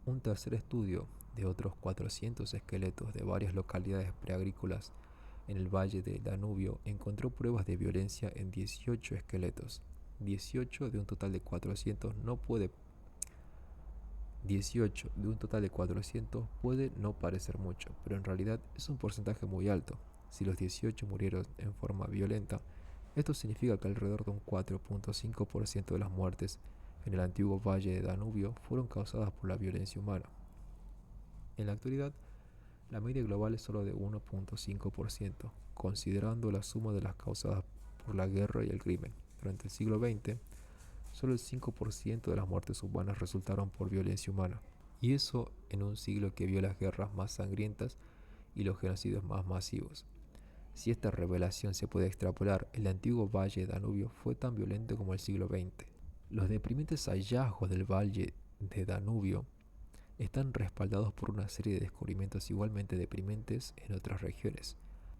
Un tercer estudio de otros 400 esqueletos de varias localidades preagrícolas en el valle del Danubio encontró pruebas de violencia en 18 esqueletos. 18 de un total de 400 puede no parecer mucho, pero en realidad es un porcentaje muy alto. Si los 18 murieron en forma violenta, esto significa que alrededor de un 4.5% de las muertes en el antiguo valle de Danubio fueron causadas por la violencia humana. En la actualidad, la media global es solo de 1.5%, considerando la suma de las causadas por la guerra y el crimen. Durante el siglo XX, solo el 5% de las muertes humanas resultaron por violencia humana, y eso en un siglo que vio las guerras más sangrientas y los genocidios más masivos. Si esta revelación se puede extrapolar, el antiguo valle de Danubio fue tan violento como el siglo XX. Los deprimentes hallazgos del valle de Danubio están respaldados por una serie de descubrimientos igualmente deprimentes en otras regiones.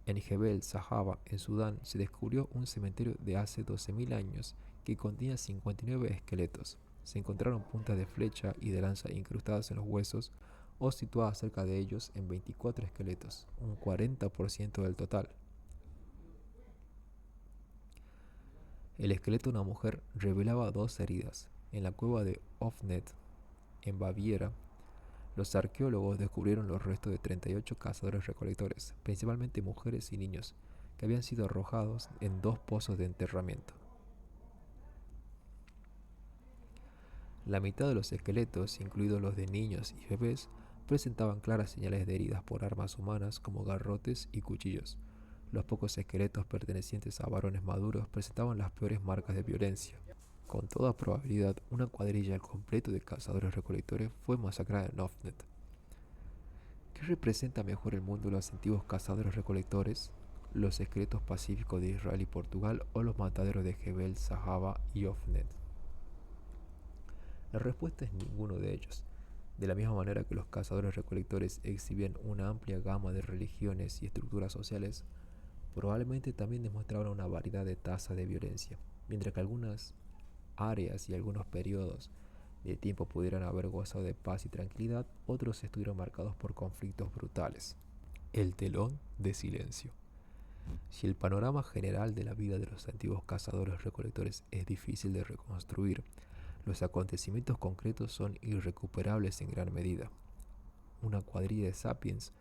En Jebel Sahaba, en Sudán, se descubrió un cementerio de hace 12.000 años que contenía 59 esqueletos. Se encontraron puntas de flecha y de lanza incrustadas en los huesos o situadas cerca de ellos en 24 esqueletos, un 40% del total. El esqueleto de una mujer revelaba dos heridas. En la cueva de Ofnet, en Baviera, los arqueólogos descubrieron los restos de 38 cazadores-recolectores, principalmente mujeres y niños, que habían sido arrojados en dos pozos de enterramiento. La mitad de los esqueletos, incluidos los de niños y bebés, presentaban claras señales de heridas por armas humanas como garrotes y cuchillos. Los pocos esqueletos pertenecientes a varones maduros presentaban las peores marcas de violencia. Con toda probabilidad, una cuadrilla al completo de cazadores-recolectores fue masacrada en Ofnet. ¿Qué representa mejor el mundo de los antiguos cazadores-recolectores? ¿Los esqueletos pacíficos de Israel y Portugal o los mataderos de Jebel Sahaba y Ofnet? La respuesta es ninguno de ellos. De la misma manera que los cazadores-recolectores exhibían una amplia gama de religiones y estructuras sociales, probablemente también demostraban una variedad de tasas de violencia, mientras que algunas áreas y algunos periodos de tiempo pudieran haber gozado de paz y tranquilidad, otros estuvieron marcados por conflictos brutales. El telón de silencio. Si el panorama general de la vida de los antiguos cazadores-recolectores es difícil de reconstruir, los acontecimientos concretos son irrecuperables en gran medida. Una cuadrilla de sapiens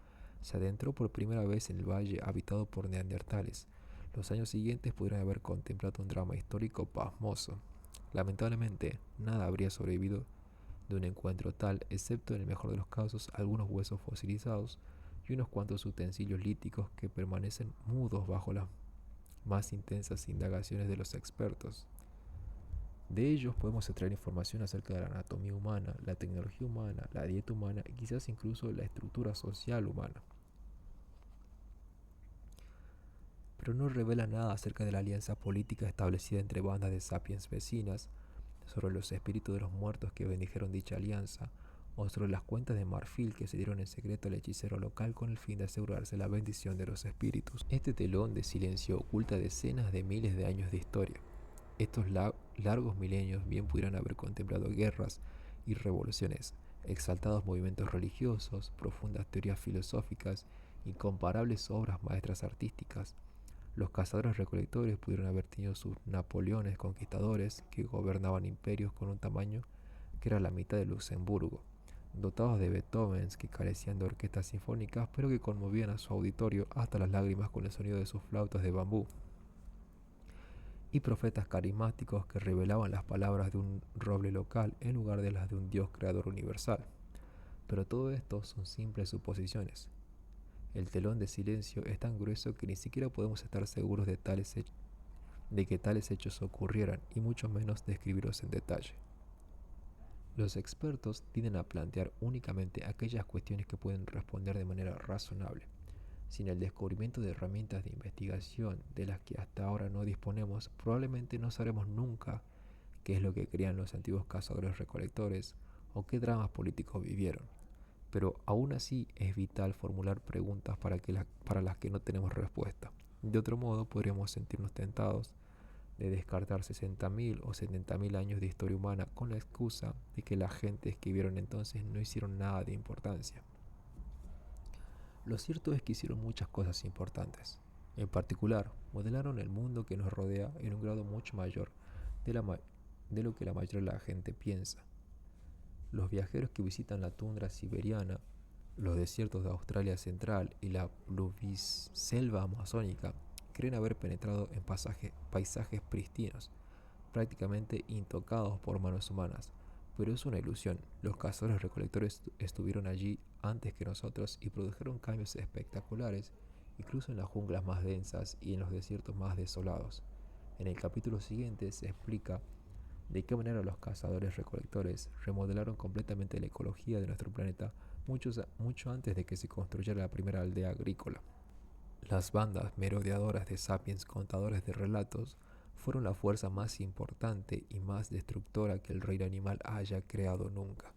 se adentró por primera vez en el valle habitado por neandertales. Los años siguientes pudieron haber contemplado un drama histórico pasmoso. Lamentablemente, nada habría sobrevivido de un encuentro tal, excepto en el mejor de los casos algunos huesos fosilizados y unos cuantos utensilios líticos que permanecen mudos bajo las más intensas indagaciones de los expertos. De ellos podemos extraer información acerca de la anatomía humana, la tecnología humana, la dieta humana y quizás incluso la estructura social humana. Pero no revela nada acerca de la alianza política establecida entre bandas de sapiens vecinas, sobre los espíritus de los muertos que bendijeron dicha alianza, o sobre las cuentas de marfil que se dieron en secreto al hechicero local con el fin de asegurarse la bendición de los espíritus. Este telón de silencio oculta decenas de miles de años de historia. Estos largos milenios bien pudieran haber contemplado guerras y revoluciones, exaltados movimientos religiosos, profundas teorías filosóficas, incomparables obras maestras artísticas. Los cazadores-recolectores pudieron haber tenido sus Napoleones conquistadores que gobernaban imperios con un tamaño que era la mitad de Luxemburgo, dotados de Beethovens que carecían de orquestas sinfónicas pero que conmovían a su auditorio hasta las lágrimas con el sonido de sus flautas de bambú, y profetas carismáticos que revelaban las palabras de un roble local en lugar de las de un Dios creador universal. Pero todo esto son simples suposiciones. El telón de silencio es tan grueso que ni siquiera podemos estar seguros de que tales hechos ocurrieran y mucho menos describirlos en detalle. Los expertos tienden a plantear únicamente aquellas cuestiones que pueden responder de manera razonable. Sin el descubrimiento de herramientas de investigación de las que hasta ahora no disponemos, probablemente no sabremos nunca qué es lo que creían los antiguos cazadores-recolectores o qué dramas políticos vivieron. Pero aún así es vital formular preguntas para las que no tenemos respuesta. De otro modo, podríamos sentirnos tentados de descartar 60.000 o 70.000 años de historia humana con la excusa de que las gentes que vivieron entonces no hicieron nada de importancia. Lo cierto es que hicieron muchas cosas importantes. En particular, modelaron el mundo que nos rodea en un grado mucho mayor de lo que la mayoría de la gente piensa. Los viajeros que visitan la tundra siberiana, los desiertos de Australia Central y la pluviselva amazónica creen haber penetrado en paisajes pristinos, prácticamente intocados por manos humanas. Pero es una ilusión. Los cazadores recolectores estuvieron allí antes que nosotros y produjeron cambios espectaculares, incluso en las junglas más densas y en los desiertos más desolados. En el capítulo siguiente se explica de qué manera los cazadores recolectores remodelaron completamente la ecología de nuestro planeta mucho antes de que se construyera la primera aldea agrícola. Las bandas merodeadoras de sapiens contadores de relatos fueron la fuerza más importante y más destructora que el reino animal haya creado nunca.